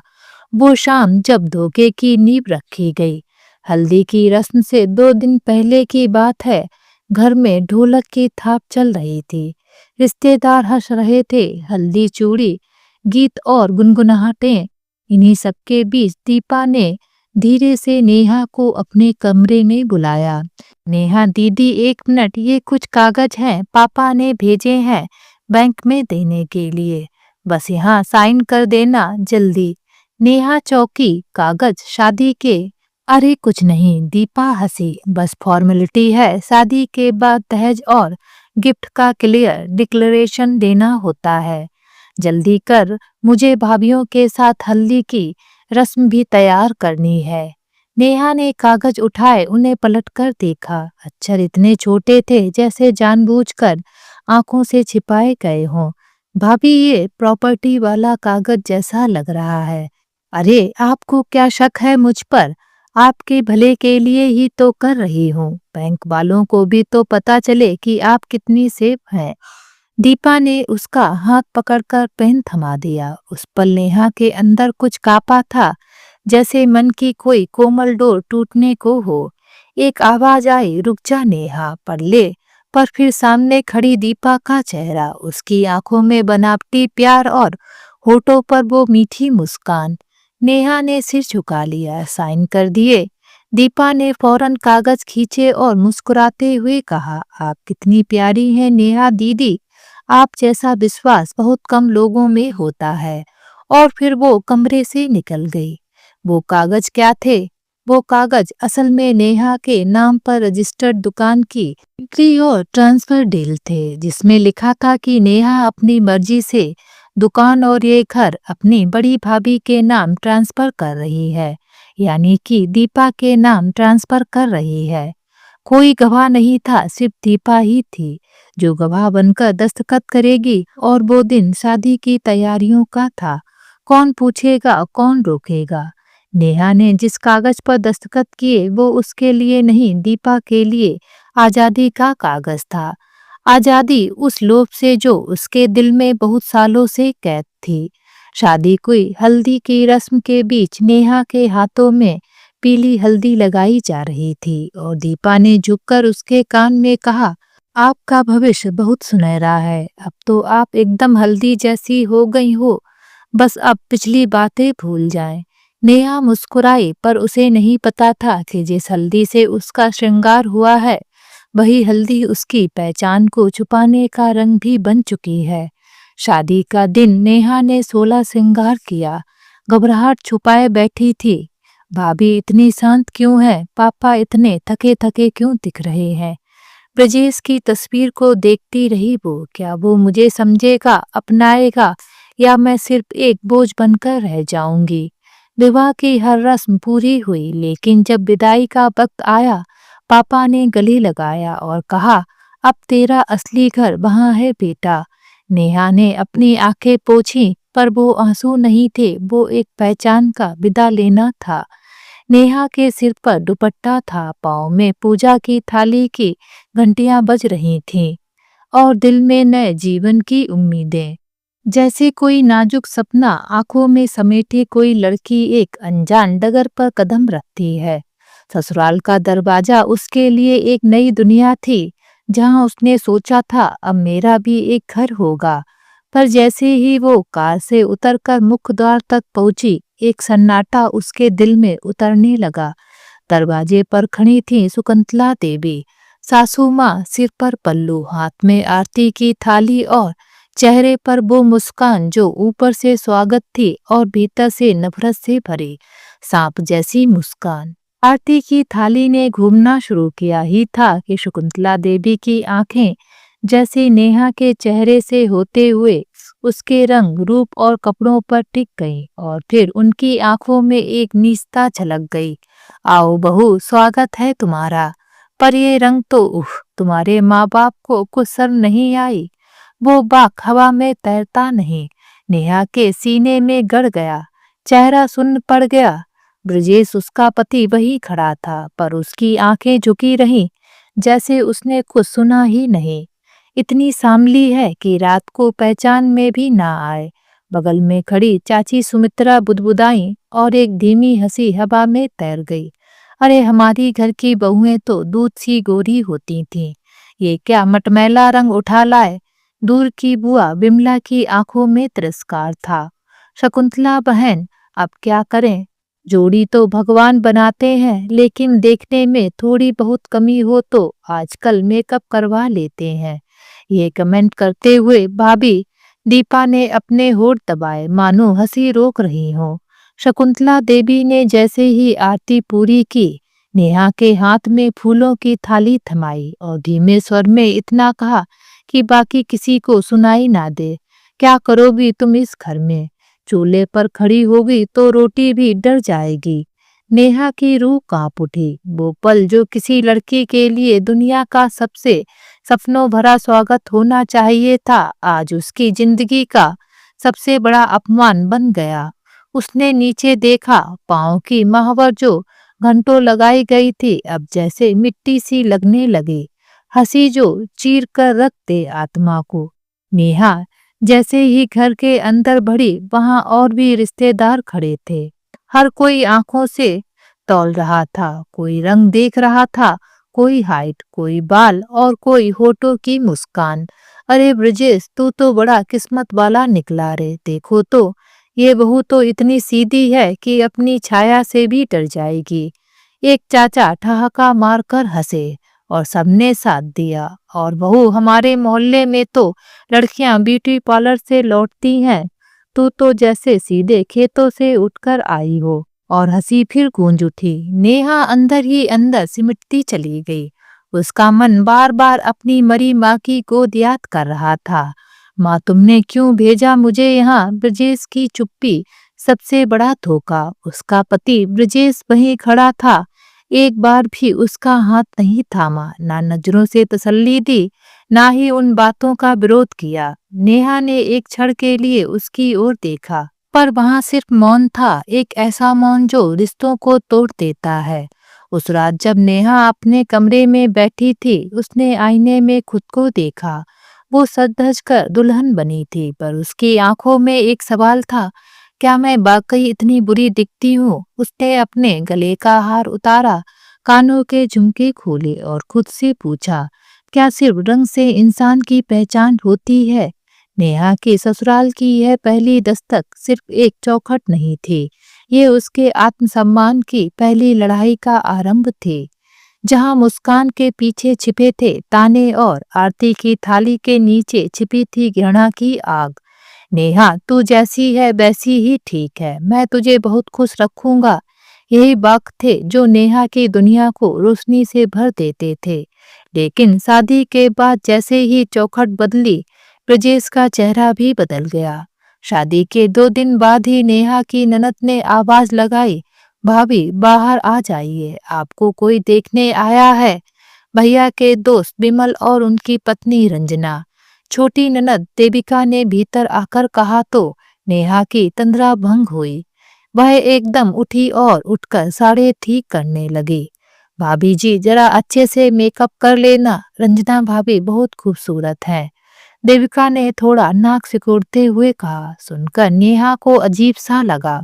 वो शाम जब धोखे की नींव रखी गई, हल्दी की रस्म से 2 दिन पहले की बात है। घर में ढोलक की थाप चल रही थी, रिश्तेदार हंस रहे थे, हल्दी, चूड़ी, गीत और गुनगुनाहटें। इन्हीं सबके बीच दीपा ने धीरे से नेहा को अपने कमरे में बुलाया। नेहा दीदी, 1 मिनट, ये कुछ कागज हैं, पापा ने भेजे हैं बैंक में देने के लिए, बस यहाँ साइन कर देना जल्दी। नेहा चौंकी। कागज? शादी के? अरे कुछ नहीं, दीपा हंसी, बस फॉर्मेलिटी है, शादी के बाद दहेज और गिफ्ट का क्लियर डिक्लेरेशन देना होता है। जल्दी कर, मुझे भाभीियों के साथ हल्दी की रस्म भी तैयार करनी है। नेहा ने कागज उठाए, उन्हें पलटकर देखा। अक्षर इतने छोटे थे जैसे जानबूझकर आंखों से छिपाए गए हों। भाभी, ये प्रॉपर्टी वाला कागज जैसा लग रहा है। अरे आपको क्या शक है मुझ पर? आपके भले के लिए ही तो कर रही हूँ। बैंक वालों को भी तो पता चले कि आप कितनी सेफ हैं। दीपा ने उसका हाथ पकड़कर पेन थमा दिया। उस पल नेहा के अंदर कुछ कांपा था, जैसे मन की कोई कोमल डोर टूटने को हो। एक आवाज आई, रुक जा नेहा, पढ़ ले। पर फिर सामने खड़ी दीपा का चेहरा, उसकी आंखों में बनावटी प्यार और होठों पर वो मीठी मुस्कान। नेहा ने सिर झुका लिया। साइन कर दिए। दीपा ने फौरन कागज खींचे और मुस्कुराते हुए कहा, आप कितनी प्यारी हैं नेहा दीदी, आप जैसा विश्वास बहुत कम लोगों में होता है। और फिर वो कमरे से निकल गई। वो कागज क्या थे? वो कागज असल में नेहा के नाम पर रजिस्टर्ड दुकान की बिक्री और ट्रांसफर डील थे, जिसमें लिखा था कि नेहा अपनी मर्जी से दुकान और ये घर अपनी बड़ी भाभी के नाम ट्रांसफर कर रही है, यानी कि दीपा के नाम ट्रांसफर कर रही है। कोई गवाह नहीं था, सिर्फ दीपा ही थी जो गवाह बनकर दस्तखत करेगी। और वो दिन शादी की तैयारियों का था। कौन पूछेगा, कौन रोकेगा? नेहा ने जिस कागज पर दस्तखत किए वो उसके लिए नहीं, दीपा के लिए आजादी का कागज था। आजादी उस लोभ से जो उसके दिल में बहुत सालों से कैद थी। शादी की हल्दी की रस्म के बीच नेहा के हाथों में पीली हल्दी लगाई जा रही थी और दीपा ने झुककर उसके कान में कहा, आपका भविष्य बहुत सुनहरा है। अब तो आप एकदम हल्दी जैसी हो गई हो। बस अब पिछली बातें भूल जाएं। नेहा मुस्कुराई, पर उसे नहीं पता था कि जिस हल्दी से उसका श्रृंगार हुआ है वही हल्दी उसकी पहचान को छुपाने का रंग भी बन चुकी है। शादी का दिन नेहा ने 16 श्रृंगार किया। घबराहट छुपाए बैठी थी। भाभी इतनी शांत क्यों है? पापा इतने थके थके क्यों दिख रहे हैं? ब्रजेश की तस्वीर को देखती रही वो। क्या वो मुझे समझेगा, अपनाएगा, या मैं सिर्फ एक बोझ बनकर रह जाऊंगी? विवाह की हर रस्म पूरी हुई, लेकिन जब विदाई का वक्त आया पापा ने गले लगाया और कहा, अब तेरा असली घर वहाँ है बेटा। नेहा ने अपनी आंखें पोंछी, पर वो आंसू नहीं थे, वो एक पहचान का विदा लेना था। नेहा के सिर पर दुपट्टा था, पाँव में पूजा की थाली की घंटियां बज रही थीं और दिल में नए जीवन की उम्मीदें। जैसे कोई नाजुक सपना आंखों में समेटे कोई लड़की एक अनजान डगर पर कदम रखती है। ससुराल का दरवाजा उसके लिए एक नई दुनिया थी, जहां उसने सोचा था अब मेरा भी एक घर होगा। पर जैसे ही वो कार से उतरकर मुख्य द्वार तक पहुंची, एक सन्नाटा उसके दिल में उतरने लगा। दरवाजे पर खड़ी थी शकुंतला देवी, सासू माँ, सिर पर पल्लू, हाथ में आरती की थाली और चेहरे पर वो मुस्कान जो ऊपर से स्वागत थी और भीतर से नफरत से भरी सांप जैसी मुस्कान। आरती की थाली ने घूमना शुरू किया ही था कि शकुंतला देवी की आंखें जैसे नेहा के चेहरे से होते हुए उसके रंग, रूप और कपड़ों पर टिक गईं और फिर उनकी आंखों में एक नीचता झलक गई। आओ बहू, स्वागत है तुम्हारा। पर ये रंग तो तुम्हारे माँ बाप को कुछ शर्म नहीं आई? वो बाक हवा में तैरता नहीं, नेहा के सीने में गड़ गया। चेहरा सुन्न पड़ गया। ब्रजेश उसका पति वही खड़ा था, पर उसकी आंखें झुकी रहीं, जैसे उसने कुछ सुना ही नहीं। इतनी सांवली है कि रात को पहचान में भी ना आए। बगल में खड़ी चाची सुमित्रा बुदबुदाई और एक धीमी हंसी हवा में तैर गई। अरे हमारी घर की बहुएं तो दूध सी गोरी होती थीं, ये क्या मटमैला रंग उठा लाए? दूर की बुआ विमला की आंखों में तिरस्कार था। शकुंतला बहन, अब क्या करें? जोड़ी तो भगवान बनाते हैं, लेकिन देखने में थोड़ी बहुत कमी हो तो आजकल मेकअप करवा लेते हैं। ये कमेंट करते हुए भाभी दीपा ने अपने होठ दबाए, मानो हंसी रोक रही हो। शकुंतला देवी ने जैसे ही आरती पूरी की, नेहा के हाथ में फूलों की थाली थमाई और धीमे स्वर में इतना कहा कि बाकी किसी को सुनाई ना दे, क्या करोगी तुम इस घर में? चूल्हे पर खड़ी होगी तो रोटी भी डर जाएगी। नेहा की रूह कांप उठी। वो पल जो किसी लड़की के लिए दुनिया का सबसे सपनों भरा स्वागत होना चाहिए था, आज उसकी जिंदगी का सबसे बड़ा अपमान बन गया। उसने नीचे देखा, पाँव की महावर जो घंटों लगाई गई थी अब जैसे मिट्टी सी लगने लगी। हंसी जो चीर कर रख दे आत्मा को। नेहा जैसे ही घर के अंदर बढ़ी, वहां और भी रिश्तेदार खड़े थे। हर कोई आंखों से तौल रहा था, कोई रंग देख रहा था, कोई हाइट, कोई बाल और कोई होठों की मुस्कान। अरे ब्रजेश, तू तो बड़ा किस्मत वाला निकला रे। देखो तो ये बहू तो इतनी सीधी है कि अपनी छाया से भी डर जाएगी। एक चाचा ठहाका मारकर हंसे और सबने साथ दिया। और बहू, हमारे मोहल्ले में तो लड़कियां ब्यूटी पार्लर से लौटती हैं, तू तो जैसे सीधे खेतों से उठकर आई हो। और हंसी फिर गूंज उठी। नेहा अंदर ही अंदर सिमटती चली गई। उसका मन बार बार अपनी मरी माँ की गोद याद कर रहा था। माँ, तुमने क्यों भेजा मुझे यहाँ? ब्रजेश की चुप्पी सबसे बड़ा धोखा। उसका पति ब्रजेश वहीं खड़ा था, एक बार भी उसका हाथ नहीं थामा, ना नजरों से तसल्ली दी, ना ही उन बातों का विरोध किया। नेहा ने एक क्षण के लिए उसकी ओर देखा, पर वहां सिर्फ मौन था, एक ऐसा मौन जो रिश्तों को तोड़ देता है। उस रात जब नेहा अपने कमरे में बैठी थी, उसने आईने में खुद को देखा। वो सज धज कर दुल्हन बनी थी, पर उसकी आंखों में एक सवाल था, क्या मैं वाकई इतनी बुरी दिखती हूँ? उसने अपने गले का हार उतारा, कानों के झुमके खोले और खुद से पूछा, क्या सिर्फ रंग से इंसान की पहचान होती है? नेहा के ससुराल की यह पहली दस्तक सिर्फ एक चौखट नहीं थी, ये उसके आत्मसम्मान की पहली लड़ाई का आरंभ थी। जहां मुस्कान के पीछे छिपे थे ताने और आरती की थाली के नीचे छिपी थी घृणा की आग। नेहा, तू जैसी है वैसी ही ठीक है, मैं तुझे बहुत खुश रखूंगा। यही वाक्य थे जो नेहा की दुनिया को रोशनी से भर देते थे। लेकिन शादी के बाद जैसे ही चौखट बदली, ब्रजेश का चेहरा भी बदल गया। शादी के 2 दिन बाद ही नेहा की ननद ने आवाज लगाई, भाभी बाहर आ जाइए, आपको कोई देखने आया है। भैया के दोस्त विमल और उनकी पत्नी रंजना। छोटी ननद देविका ने भीतर आकर कहा तो नेहा की तंद्रा भंग हुई। वह एकदम उठी और उठकर साड़े ठीक करने लगी। भाभी जी, जरा अच्छे से मेकअप कर लेना, रंजना भाभी बहुत खूबसूरत है। देविका ने थोड़ा नाक सिकुड़ते हुए कहा। सुनकर नेहा को अजीब सा लगा।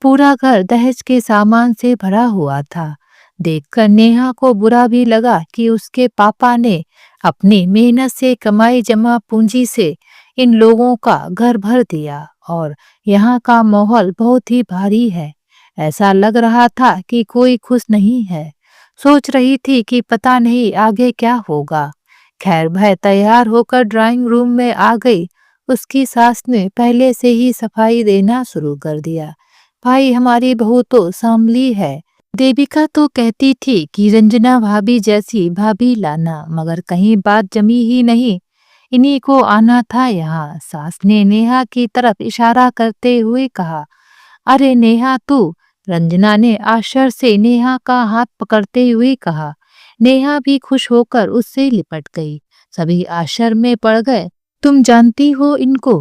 पूरा घर दहेज के सामान से भरा हुआ था। देखकर नेहा को बुरा भी लगा कि उसके पापा ने अपनी मेहनत से कमाई जमा पूंजी से इन लोगों का घर भर दिया और यहाँ का माहौल बहुत ही भारी है। ऐसा लग रहा था कि कोई खुश नहीं है। सोच रही थी कि पता नहीं आगे क्या होगा। खैर, वह तैयार होकर ड्राइंग रूम में आ गई। उसकी सास ने पहले से ही सफाई देना शुरू कर दिया। भाई, हमारी बहू तो सांवली है। देविका तो कहती थी कि रंजना भाभी जैसी भाभी लाना, मगर कहीं बात जमी ही नहीं। इन्हीं को आना था यहाँ। सास ने नेहा की तरफ इशारा करते हुए कहा, अरे नेहा तू। रंजना ने आश्चर्य से नेहा का हाथ पकड़ते हुए कहा। नेहा भी खुश होकर उससे लिपट गई। सभी आश्चर्य में पड़ गए। तुम जानती हो इनको?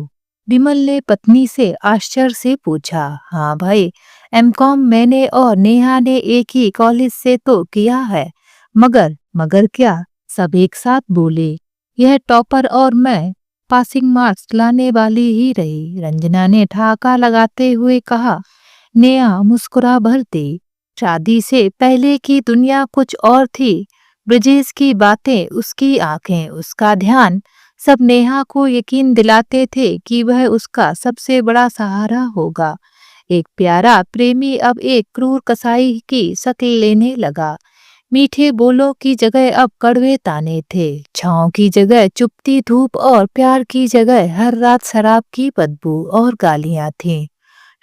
विमल ने पत्नी से आश्चर्य से पूछा। हाँ भाई, एमकॉम मैंने और नेहा ने एक ही कॉलेज से तो किया है। मगर क्या? सब एक साथ बोले। यह टॉपर और मैं पासिंग मार्क्स लाने वाली ही रही, रंजना ने ठहाका लगाते हुए कहा। नेहा मुस्कुरा भर दी। शादी से पहले की दुनिया कुछ और थी। ब्रजेश की बातें, उसकी आंखें, उसका ध्यान, सब नेहा को यकीन दिलाते थे कि वह उसका सबसे बड़ा सहारा होगा। एक प्यारा प्रेमी अब एक क्रूर कसाई की शक्ल लेने लगा। मीठे बोलों की जगह अब कड़वे ताने थे। छाँव की जगह चुपती धूप और प्यार की जगह हर रात शराब की बदबू और गालियां थीं।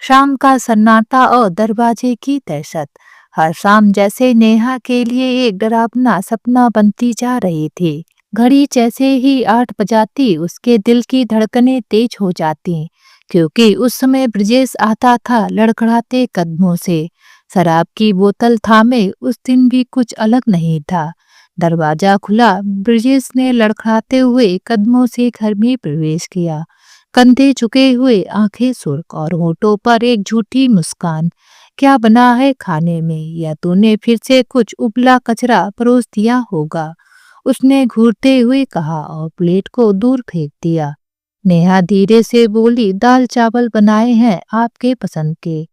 शाम का सन्नाटा और दरवाजे की दहशत हर शाम जैसे नेहा के लिए एक डरावना सपना बनती जा रही थी। घड़ी जैसे ही 8 बजाती, उसके दिल की धड़कनें तेज हो जाती, क्योंकि उस समय ब्रजेश आता था लड़खड़ाते कदमों से, शराब की बोतल थामे। उस दिन भी कुछ अलग नहीं था। दरवाजा खुला, ब्रजेश ने लड़खड़ाते हुए कदमों से घर में प्रवेश किया। कंधे झुके हुए, आंखें सुर्ख और होठों पर एक झूठी मुस्कान। क्या बना है खाने में? या तूने फिर से कुछ उबला कचरा परोस दिया होगा? उसने घूरते हुए कहा और प्लेट को दूर फेंक दिया। नेहा धीरे से बोली, दाल चावल बनाए हैं आपके पसंद के।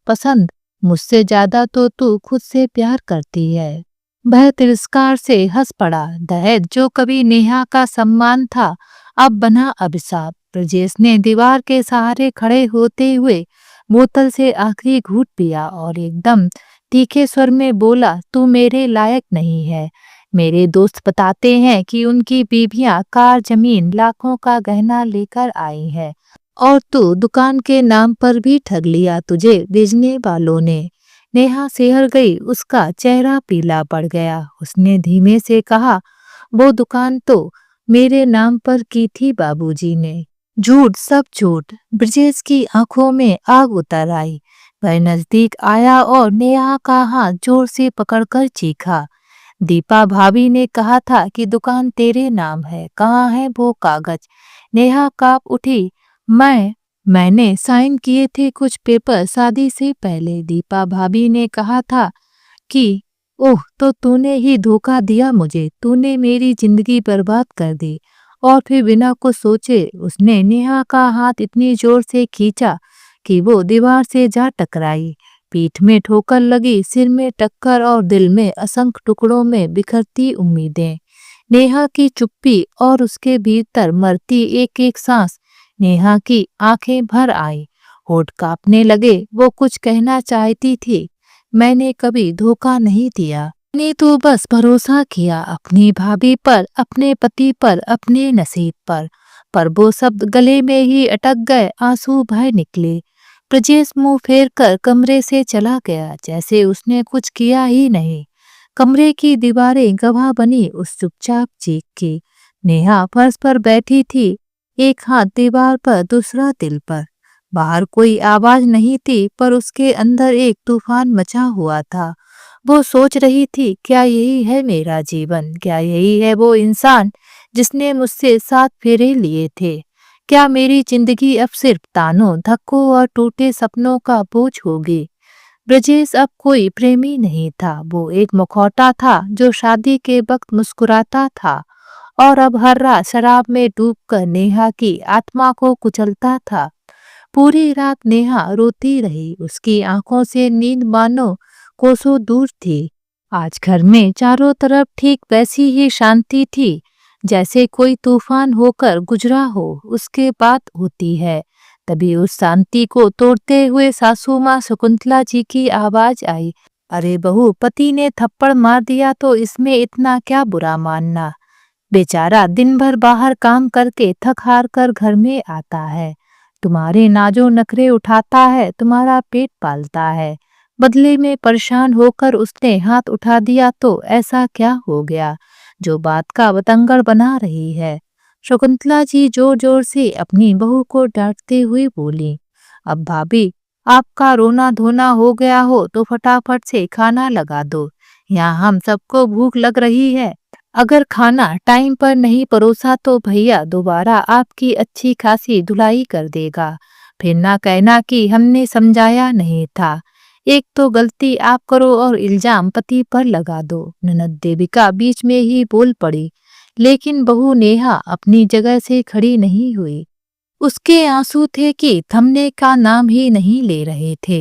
पसंद? मुझसे ज्यादा तो तू खुद से प्यार करती है। वह तिरस्कार से हंस पड़ा। दहेज जो कभी नेहा का सम्मान था, अब बना अभिशाप। ब्रजेश ने दीवार के सहारे खड़े होते हुए बोतल से आखिरी घूंट पिया और एकदम तीखे स्वर में बोला, तू मेरे लायक नहीं है। मेरे दोस्त बताते हैं कि उनकी बीवियां कार, जमीन, लाखों का गहना लेकर आई है और तू दुकान के नाम पर भी ठग लिया तुझे बेचने वालों ने। नेहा सिहर गई, उसका चेहरा पीला पड़ गया। उसने धीमे से कहा, वो दुकान तो मेरे नाम पर की थी बाबूजी ने। झूठ, सब झूठ। ब्रजेश की आंखों में आग उतर आई। वह नजदीक आया और नेहा का हाथ जोर से पकड़कर चीखा, दीपा भाभी ने कहा था कि दुकान तेरे नाम है, कहाँ है वो कागज? नेहा कांप उठी। मैंने साइन किए थे कुछ पेपर शादी से पहले, दीपा भाभी ने कहा था। की। ओह, तो तूने ही धोखा दिया मुझे, तूने मेरी जिंदगी बर्बाद कर दी। और फिर बिना कुछ सोचे उसने नेहा का हाथ इतनी जोर से खींचा कि वो दीवार से जा टकराई। पीठ में ठोकर लगी, सिर में टक्कर और दिल में असंख्य टुकड़ों में बिखरती उम्मीदें। नेहा की चुप्पी और उसके भीतर मरती एक एक सांस। नेहा की आंखें भर आई, होठ कांपने लगे। वो कुछ कहना चाहती थी, मैंने कभी धोखा नहीं दिया, मैंने तो बस भरोसा किया अपनी भाभी पर, अपने पति पर, अपने नसीब पर वो शब्द गले में ही अटक गए, आंसू बह निकले। ब्रजेश मुंह फेर कर कमरे से चला गया, जैसे उसने कुछ किया ही नहीं। कमरे की दीवारें गवाह बनी उस चुपचाप चीख की। नेहा फर्श पर बैठी थी, एक हाथ दीवार पर, दूसरा दिल पर। बाहर कोई आवाज नहीं थी, पर उसके अंदर एक तूफान मचा हुआ था। वो सोच रही थी, क्या यही है मेरा जीवन? क्या यही है वो इंसान जिसने मुझसे 7 फेरे लिए थे? क्या मेरी जिंदगी अब सिर्फ तानों, धक्कों और टूटे सपनों का बोझ होगी? ब्रजेश अब कोई प्रेमी नहीं था, वो एक मुखौटा था जो शादी के वक्त मुस्कुराता था और अब हर रात शराब में डूबकर नेहा की आत्मा को कुचलता था। पूरी रात नेहा रोती रही, उसकी आंखों से नींद मानो कोसों दूर थी। आज घर में चारों तरफ ठीक वैसी ही शांति थी, जैसे कोई तूफान होकर गुजरा हो, उसके बाद होती है। तभी उस शांति को तोड़ते हुए सासू माँ शकुंतला जी की आवाज आई, अरे बहू, पति ने थप्पड़ मार दिया तो इसमें इतना क्या बुरा मानना? बेचारा दिन भर बाहर काम करके थक हार कर घर में आता है, तुम्हारे नाजो नखरे उठाता है, तुम्हारा पेट पालता है। बदले में परेशान होकर उसने हाथ उठा दिया तो ऐसा क्या हो गया जो बात का बतंगड़ बना रही है? शकुंतला जी जोर जोर से अपनी बहू को डांटते हुए बोली, अब भाभी, आपका रोना धोना हो गया हो तो फटाफट से खाना लगा दो, यहाँ हम सबको भूख लग रही है। अगर खाना टाइम पर नहीं परोसा तो भैया दोबारा आपकी अच्छी खासी धुलाई कर देगा, फिर ना कहना कि हमने समझाया नहीं था। एक तो गलती आप करो और इल्जाम पति पर लगा दो। ननद देविका बीच में ही बोल पड़ी, लेकिन बहू नेहा अपनी जगह से खड़ी नहीं हुई। उसके आंसू थे कि थमने का नाम ही नहीं ले रहे थे।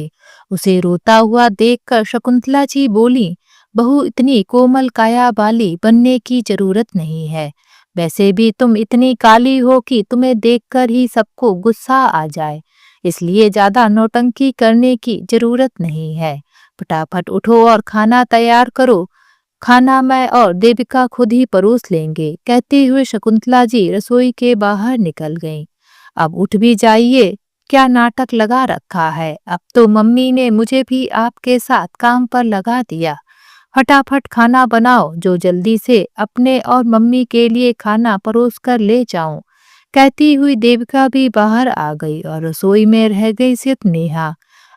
उसे रोता हुआ देखकर शकुंतला जी बोली, बहू, इतनी कोमल काया वाली बनने की जरूरत नहीं है। वैसे भी तुम इतनी काली हो कि तुम्हें देखकर ही सबको गुस्सा आ जाए, इसलिए ज्यादा नौटंकी करने की जरूरत नहीं है। फटाफट उठो और खाना तैयार करो, खाना मैं और देविका खुद ही परोस लेंगे। कहते हुए शकुंतला जी रसोई के बाहर निकल गईं। अब उठ भी जाइए, क्या नाटक लगा रखा है? अब तो मम्मी ने मुझे भी आपके साथ काम पर लगा दिया। फटाफट खाना बनाओ, जो जल्दी से अपने और मम्मी के लिए खाना परोस कर ले जाऊं। कहती हुई देविका भी बाहर आ गई और रसोई में रह गई सिर्फ नेहा,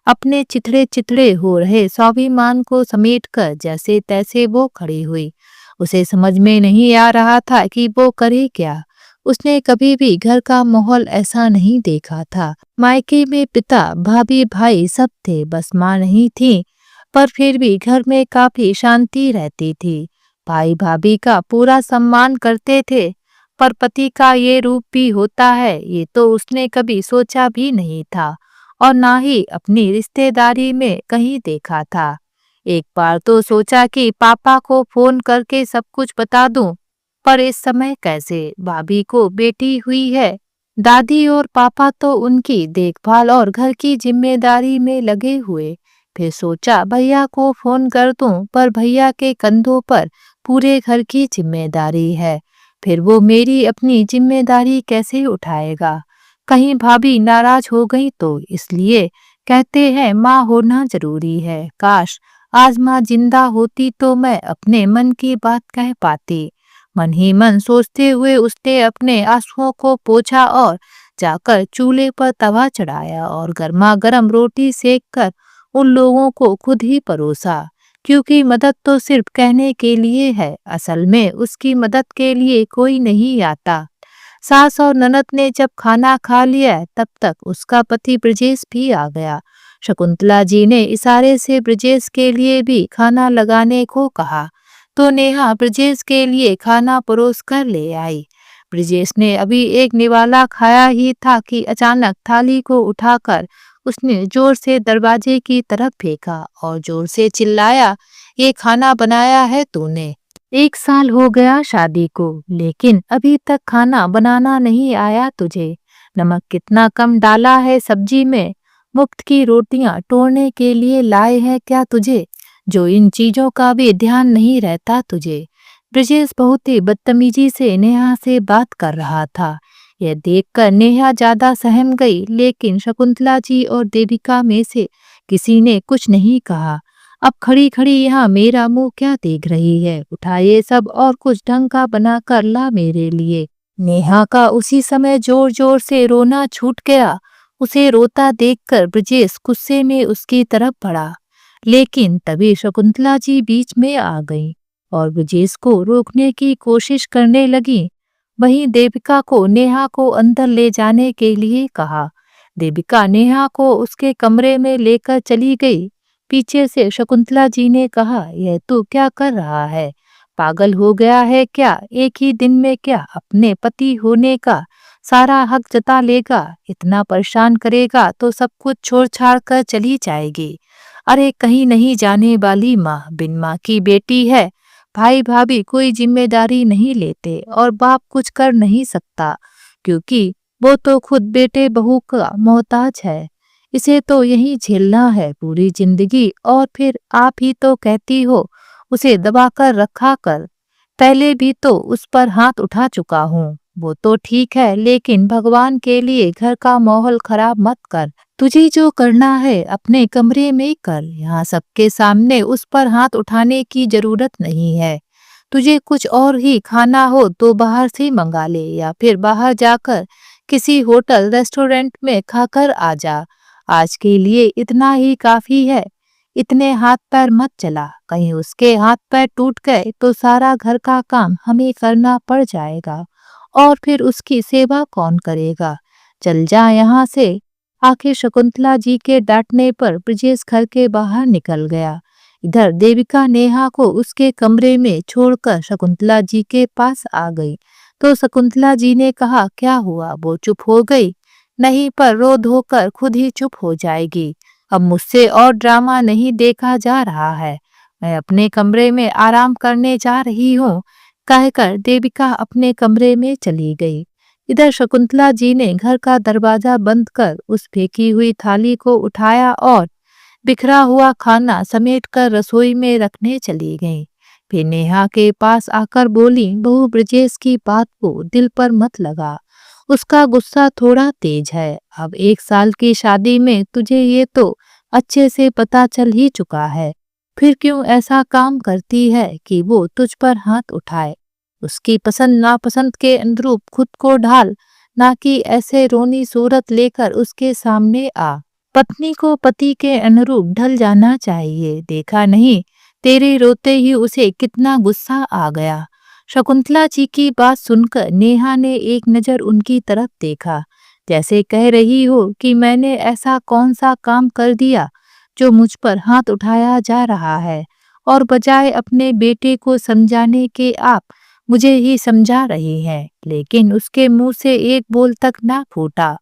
अपने चिथड़े चिथड़े हो रहे स्वाभिमान को समेटकर जैसे तैसे वो खड़ी हुई। उसे समझ में नहीं आ रहा था कि वो करे क्या। उसने कभी भी घर का माहौल ऐसा नहीं देखा था। मायके में पिता, भाभी, भाई सब थे, बस माँ नहीं थी, पर फिर भी घर में काफी शांति रहती थी। भाई भाभी का पूरा सम्मान करते थे, पर पति का ये रूप भी होता है, ये तो उसने कभी सोचा भी नहीं था और ना ही अपनी रिश्तेदारी में कहीं देखा था। एक बार तो सोचा कि पापा को फोन करके सब कुछ बता दूं, पर इस समय कैसे? भाभी को बेटी हुई है, दादी और पापा तो उनकी देखभाल और घर की जिम्मेदारी में लगे हुए। फिर सोचा भैया को फोन कर दूं, पर भैया के कंधों पर पूरे घर की जिम्मेदारी है, फिर वो मेरी अपनी जिम्मेदारी कैसे उठाएगा? कहीं भाभी नाराज हो गई तो? इसलिए कहते हैं माँ होना जरूरी है। काश आज माँ जिंदा होती तो मैं अपने मन की बात कह पाती। मन ही मन सोचते हुए उसने अपने आंसुओं को पोंछा और जाकर चूल्हे पर तवा चढ़ाया और गर्मा गर्म रोटी सेक कर उन लोगों को खुद ही परोसा। क्योंकि मदद तो सिर्फ कहने के लिए है, असल में उसकी मदद के लिए कोई नहीं आता। सास और ननद ने जब खाना खा लिया तब तक उसका पति ब्रजेश भी आ गया। शकुंतला जी ने इशारे से ब्रजेश के लिए भी खाना लगाने को कहा तो नेहा ब्रजेश के लिए खाना परोस कर ले आई। ब्रजेश ने अभी एक निवाला खाया ही था कि अचानक थाली को उठाकर उसने जोर से दरवाजे की तरफ फेंका और जोर से चिल्लाया, ये खाना बनाया है तूने? 1 साल हो गया शादी को, लेकिन अभी तक खाना बनाना नहीं आया तुझे। नमक कितना कम डाला है सब्जी में? मुफ्त की रोटियां तोड़ने के लिए लाए हैं क्या तुझे, जो इन चीजों का भी ध्यान नहीं रहता तुझे? ब्रजेश बहुत ही बदतमीजी से नेहा से बात कर रहा था। यह देखकर नेहा ज्यादा सहम गई, लेकिन शकुंतला जी और देविका में से किसी ने कुछ नहीं कहा। अब खड़ी खड़ी यहाँ मेरा मुंह क्या देख रही है? उठा ये सब और कुछ ढंग का बना कर ला मेरे लिए। नेहा का उसी समय जोर जोर से रोना छूट गया। उसे रोता देखकर ब्रजेश गुस्से में उसकी तरफ बढ़ा, लेकिन तभी शकुंतला जी बीच में आ गईं और ब्रजेश को रोकने की कोशिश करने लगी। वहीं देविका को नेहा को अंदर ले जाने के लिए कहा। देविका नेहा को उसके कमरे में लेकर चली गई। पीछे से शकुंतला जी ने कहा, यह तू क्या कर रहा है? पागल हो गया है क्या? एक ही दिन में क्या अपने पति होने का सारा हक जता लेगा? इतना परेशान करेगा तो सब कुछ छोड़ छाड़ कर चली जाएगी। अरे कहीं नहीं जाने वाली माँ बिन माँ की बेटी है। भाई भाभी कोई जिम्मेदारी नहीं लेते और बाप कुछ कर नहीं सकता, क्योंकि वो तो खुद बेटे बहू का मोहताज है। इसे तो यही झेलना है पूरी जिंदगी। और फिर आप ही तो कहती हो उसे दबाकर रखा कर। पहले भी तो उस पर हाथ उठा चुका हूँ। वो तो ठीक है, लेकिन भगवान के लिए घर का माहौल खराब मत कर। तुझे जो करना है अपने कमरे में कर। यहाँ सबके सामने उस पर हाथ उठाने की जरूरत नहीं है। तुझे कुछ और ही खाना हो तो बाहर से मंगा ले, या फिर बाहर जाकर किसी होटल रेस्टोरेंट में खाकर आ जा। आज के लिए इतना ही काफी है। इतने हाथ पैर मत चला, कहीं उसके हाथ पैर टूट गए तो सारा घर का काम हमें करना पड़ जाएगा और फिर उसकी सेवा कौन करेगा? चल जा यहाँ से। आखिर शकुंतला जी के डांटने पर ब्रजेश घर के बाहर निकल गया। इधर देविका नेहा को उसके कमरे में छोड़कर शकुंतला जी के पास आ गई तो शकुंतला जी ने कहा, क्या हुआ? वो चुप हो गई। नहीं, पर रो धोकर खुद ही चुप हो जाएगी। अब मुझसे और ड्रामा नहीं देखा जा रहा है। मैं अपने कमरे में आराम करने जा रही हूँ, कहकर देविका अपने कमरे में चली गई। इधर शकुंतला जी ने घर का दरवाजा बंद कर उस फेंकी हुई थाली को उठाया और बिखरा हुआ खाना समेटकर रसोई में रखने चली गई। फिर नेहा के पास आकर बोली, बहू ब्रजेश की बात को दिल पर मत लगा। उसका गुस्सा थोड़ा तेज है। अब 1 साल की शादी में तुझे ये तो अच्छे से पता चल ही चुका है। फिर क्यों ऐसा काम करती है कि वो तुझ पर हाथ उठाए? उसकी पसंद नापसंद के अनुरूप खुद को ढाल, ना कि ऐसे रोनी सूरत लेकर उसके सामने आ। पत्नी को पति के अनुरूप ढल जाना चाहिए। देखा नहीं तेरे रोते ही उसे कितना गुस्सा आ गया। शकुंतला जी की बात सुनकर नेहा ने एक नजर उनकी तरफ देखा, जैसे कह रही हो कि मैंने ऐसा कौन सा काम कर दिया जो मुझ पर हाथ उठाया जा रहा है, और बजाय अपने बेटे को समझाने के आप मुझे ही समझा रही हैं। लेकिन उसके मुंह से एक बोल तक ना फूटा।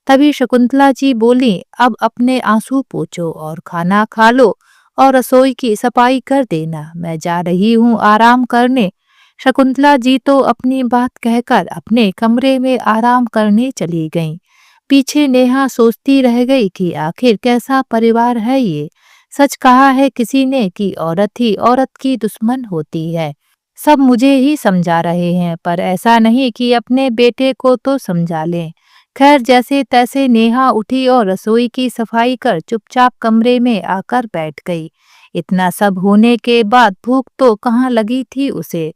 तभी शकुंतला जी बोली, अब अपने आंसू पोंछो और खाना खा लो और रसोई की सफाई कर देना। मैं जा रही हूँ आराम करने। शकुंतला जी तो अपनी बात कहकर अपने कमरे में आराम करने चली गईं। पीछे नेहा सोचती रह गई कि आखिर कैसा परिवार है ये। सच कहा है किसी ने कि औरत ही औरत की दुश्मन होती है। सब मुझे ही समझा रहे हैं, पर ऐसा नहीं कि अपने बेटे को तो समझा लें। खैर, जैसे तैसे नेहा उठी और रसोई की सफाई कर चुपचाप कमरे में आकर बैठ गई। इतना सब होने के बाद भूख तो कहाँ लगी थी उसे।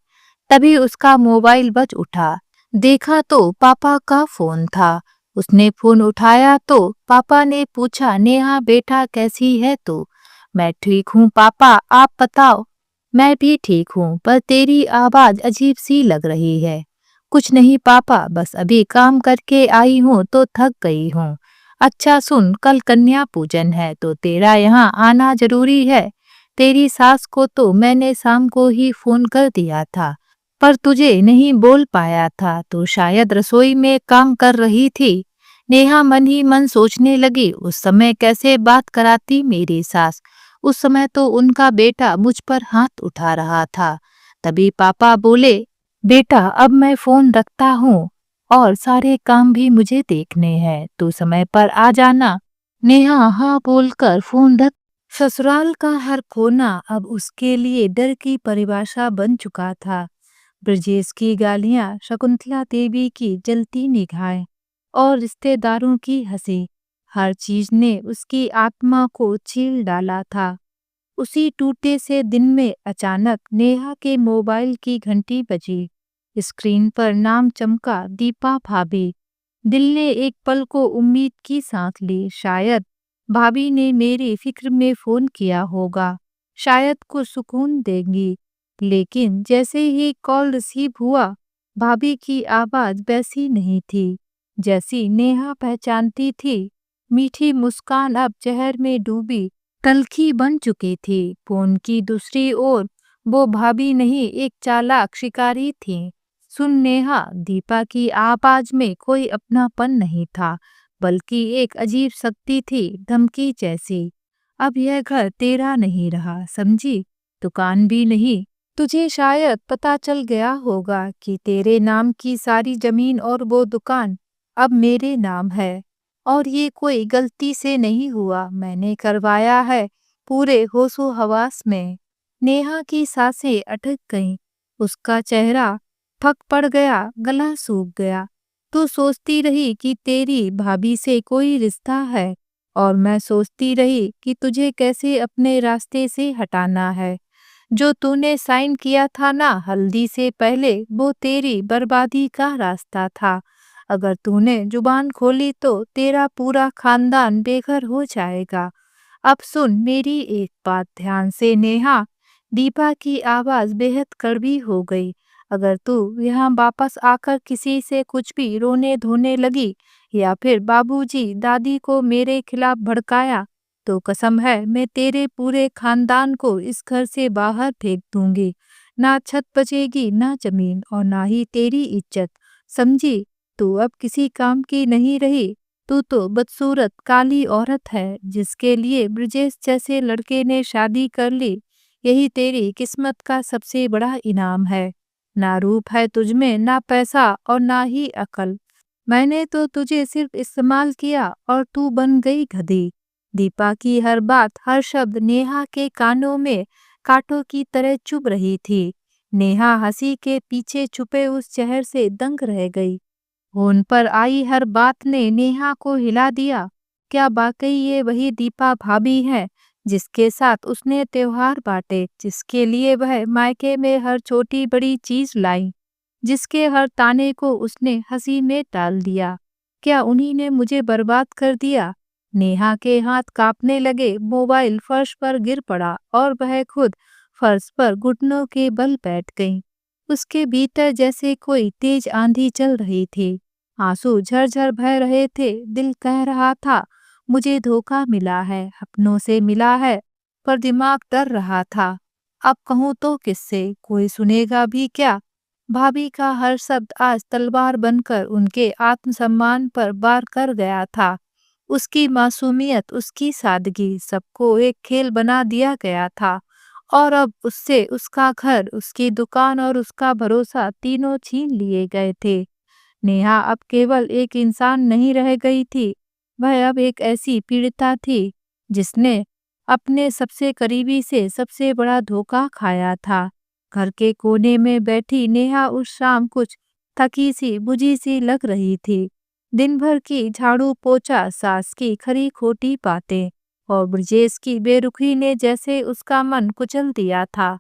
तभी उसका मोबाइल बज उठा। देखा तो पापा का फोन था। उसने फोन उठाया तो पापा ने पूछा, नेहा बेटा कैसी है तू? मैं ठीक हूँ पापा, आप बताओ। मैं भी ठीक हूँ, पर तेरी आवाज अजीब सी लग रही है। कुछ नहीं पापा, बस अभी काम करके आई हूँ तो थक गई हूँ। अच्छा सुन, कल कन्या पूजन है तो तेरा यहाँ आना जरूरी है। तेरी सास को तो मैंने शाम को ही फोन कर दिया था, पर तुझे नहीं बोल पाया था तो शायद रसोई में काम कर रही थी। नेहा मन ही मन सोचने लगी, उस समय कैसे बात कराती मेरी सास। उस समय तो उनका बेटा मुझ पर हाथ उठा रहा था। तभी पापा बोले, बेटा अब मैं फोन रखता हूँ और सारे काम भी मुझे देखने हैं, तू समय पर आ जाना। नेहा हाँ बोलकर फोन रख। ससुराल का हर कोना अब उसके लिए डर की परिभाषा बन चुका था। ब्रजेश की गालियां, शकुंतला देवी की जलती निगाहें और रिश्तेदारों की हंसी, हर चीज ने उसकी आत्मा को छील डाला था। उसी टूटे से दिन में अचानक नेहा के मोबाइल की घंटी बजी। स्क्रीन पर नाम चमका, दीपा भाभी। दिल ने एक पल को उम्मीद की सांस ली, शायद भाभी ने मेरी फिक्र में फोन किया होगा, शायद कुछ सुकून देंगी। लेकिन जैसे ही कॉल रिसीव हुआ, भाभी की आवाज वैसी नहीं थी जैसी नेहा पहचानती थी। मीठी मुस्कान अब जहर में डूबी तलखी बन चुकी थी। फोन की दूसरी ओर वो भाभी नहीं, एक चालाक शिकारी थी। सुन नेहा, दीपा की आवाज में कोई अपनापन नहीं था, बल्कि एक अजीब शक्ति थी, धमकी जैसी। अब यह घर तेरा नहीं रहा, समझी? दुकान भी नहीं। तुझे शायद पता चल गया होगा कि तेरे नाम की सारी जमीन और वो दुकान अब मेरे नाम है। और ये कोई गलती से नहीं हुआ, मैंने करवाया है, पूरे होशो हवास में। नेहा की सांसें अटक गईं, उसका चेहरा फक पड़ गया, गला सूख गया। तू सोचती रही कि तेरी भाभी से कोई रिश्ता है, और मैं सोचती रही कि तुझे कैसे अपने रास्ते से हटाना है। जो तूने साइन किया था ना हल्दी से पहले, वो तेरी बर्बादी का रास्ता था। अगर तूने जुबान खोली तो तेरा पूरा खानदान बेघर हो जाएगा। अब सुन मेरी एक बात ध्यान से नेहा। दीपा की आवाज बेहद कड़वी हो गई। अगर तू यहाँ वापस आकर किसी से कुछ भी रोने धोने लगी या फिर बाबूजी दादी को मेरे खिलाफ भड़काया, तो कसम है मैं तेरे पूरे खानदान को इस घर से बाहर फेंक दूंगी। ना छत बचेगी, ना जमीन, और ना ही तेरी इज्जत, समझी? तू अब किसी काम की नहीं रही। तू तो बदसूरत काली औरत है जिसके लिए ब्रजेश जैसे लड़के ने शादी कर ली। यही तेरी किस्मत का सबसे बड़ा इनाम है। ना रूप है तुझमें, ना पैसा, और ना ही अकल। मैंने तो तुझे सिर्फ इस्तेमाल किया और तू बन गई गधी। दीपा की हर बात, हर शब्द नेहा के कानों में कांटों की तरह चुभ रही थी। नेहा हंसी के पीछे छुपे उस जहर से दंग रह गई। फोन पर आई हर बात ने नेहा को हिला दिया। क्या वाकई ये वही दीपा भाभी है जिसके साथ उसने त्योहार बांटे, जिसके लिए वह मायके में हर छोटी बड़ी चीज लाई, जिसके हर ताने को उसने हंसी में टाल दिया? क्या उन्हीं ने मुझे बर्बाद कर दिया? नेहा के हाथ कांपने लगे, मोबाइल फर्श पर गिर पड़ा और वह खुद फर्श पर घुटनों के बल बैठ गई। उसके भीतर जैसे कोई तेज आंधी चल रही थी। आंसू झरझर बह रहे थे। दिल कह रहा था मुझे धोखा मिला है, अपनों से मिला है, पर दिमाग डर रहा था। अब कहूँ तो किससे, कोई सुनेगा भी क्या? भाभी का हर शब्द आज तलवार बनकर उनके आत्मसम्मान पर वार कर गया था। उसकी मासूमियत, उसकी सादगी, सबको एक खेल बना दिया गया था। और अब उससे उसका घर, उसकी दुकान और उसका भरोसा तीनों छीन लिए गए थे। नेहा अब केवल एक इंसान नहीं रह गई थी, वह अब एक ऐसी पीड़िता थी जिसने अपने सबसे करीबी से सबसे बड़ा धोखा खाया था। घर के कोने में बैठी नेहा उस शाम कुछ थकी सी, बुझी सी लग रही थी। दिन भर की झाड़ू पोछा, सास की खरी खोटी बातें और ब्रजेश की बेरुखी ने जैसे उसका मन कुचल दिया था।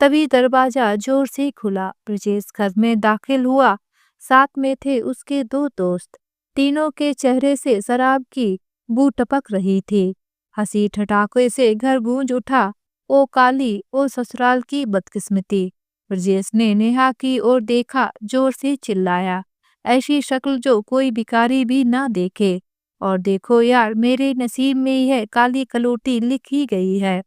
तभी दरवाजा जोर से खुला। ब्रजेश घर में दाखिल हुआ। साथ में थे उसके दो दोस्त। तीनों के चेहरे से शराब की बू टपक रही थी। हंसी ठठाके से घर गूंज उठा। ओ काली, ओ ससुराल की बदकिस्मती! ब्रजेश ने नेहा की ओर देखा, जोर से चिल्लाया, ऐसी शक्ल जो कोई भिखारी भी ना देखे। और देखो यार, मेरे नसीब में यह काली कलौटी लिखी गई है।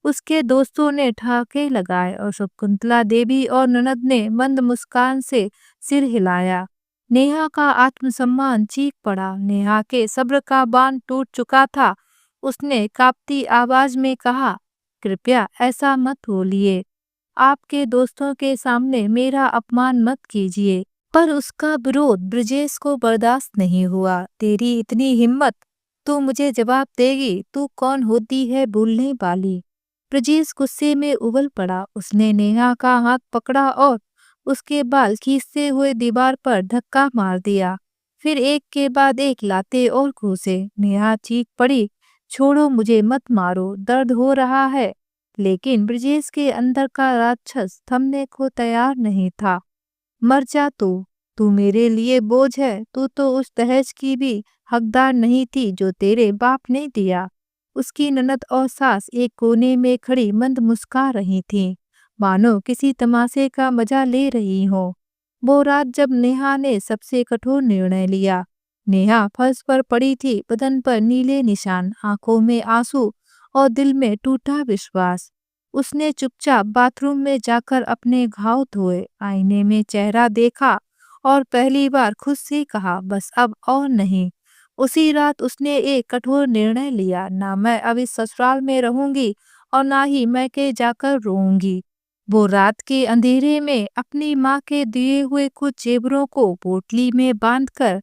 उसके दोस्तों ने ठहाके लगाए और शकुंतला देवी और ननद ने मंद मुस्कान से सिर हिलाया। नेहा का आत्मसम्मान चीख पड़ा। नेहा के सब्र का बांध टूट चुका था। उसने कांपती आवाज में कहा, कृपया ऐसा मत बोलिए। आपके दोस्तों के सामने मेरा अपमान मत कीजिए। पर उसका विरोध ब्रजेश को बर्दाश्त नहीं हुआ। तेरी इतनी हिम्मत, तू मुझे जवाब देगी? तू कौन होती है बोलने वाली? ब्रजेश गुस्से में उबल पड़ा। उसने नेहा का हाथ पकड़ा और उसके बाल खींचते हुए दीवार पर धक्का मार दिया। फिर एक के बाद एक लाते और घूंसे। नेहा चीख पड़ी, छोड़ो मुझे, मत मारो, दर्द हो रहा है। लेकिन ब्रजेश के अंदर का राक्षस थमने को तैयार नहीं था। मर जा तू मेरे लिए बोझ है। तू तो उस दहेज की भी हकदार नहीं थी जो तेरे बाप ने दिया। उसकी ननद और सास एक कोने में खड़ी मंद मुस्कुरा रही थीं, मानो किसी तमाशे का मजा ले रही हो। वो रात जब नेहा ने सबसे कठोर निर्णय लिया। नेहा फर्श पर पड़ी थी, बदन पर नीले निशान, आंखों में आंसू और दिल में टूटा विश्वास। उसने चुपचाप बाथरूम में जाकर अपने घाव धोए, आईने में चेहरा देखा और पहली बार खुद से कहा, बस अब और नहीं। उसी रात उसने एक कठोर निर्णय लिया, ना मैं अब इस ससुराल में रहूंगी और ना ही मैं के जाकर रोऊंगी। वो रात के अंधेरे में अपनी माँ के दिए हुए कुछ जेवरों को पोटली में बांधकर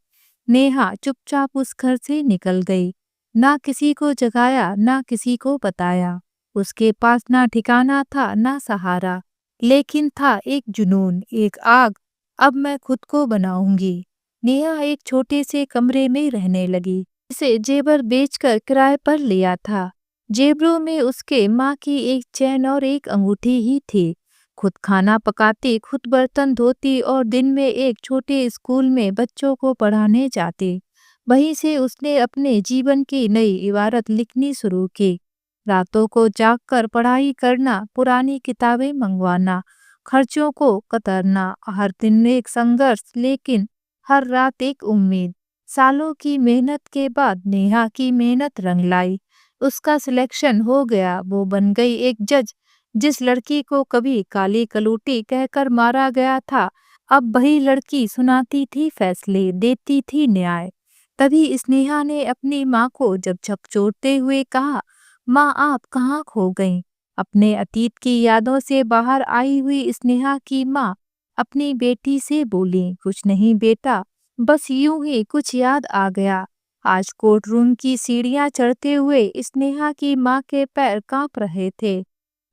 नेहा चुपचाप उस घर से निकल गई। ना किसी को जगाया, ना किसी को बताया। उसके पास ना ठिकाना था, ना सहारा, लेकिन था एक जुनून, एक आग। अब मैं खुद को बनाऊंगी। नेहा एक छोटे से कमरे में रहने लगी, जिसे जेवर बेचकर किराए पर लिया था। जेवरों में उसके माँ की एक चैन और एक अंगूठी ही थी। खुद खाना पकाती, खुद बर्तन धोती और दिन में एक छोटे स्कूल में बच्चों को पढ़ाने जाती। वहीं से उसने अपने जीवन की नई इबारत लिखनी शुरू की। रातों को जागकर पढ़ाई करना, पुरानी किताबें मंगवाना, खर्चों को कतरना, हर दिन एक संघर्ष, लेकिन हर रात एक उम्मीद। सालों की मेहनत के बाद नेहा की मेहनत रंग लाई। उसका सिलेक्शन हो गया। वो बन गई एक जज। जिस लड़की को कभी काली कलूटी कहकर मारा गया था, अब वही लड़की सुनाती थी फैसले, देती थी न्याय। तभी स्नेहा ने अपनी माँ को जब झकझोरते हुए कहा, माँ आप कहाँ खो गईं? अपने अतीत की यादों से बाहर आई हुई स्नेहा की माँ अपनी बेटी से बोली, कुछ नहीं बेटा, बस यूं ही कुछ याद आ गया। आज कोर्ट रूम की सीढ़ियां चढ़ते हुए स्नेहा की माँ के पैर कांप रहे थे।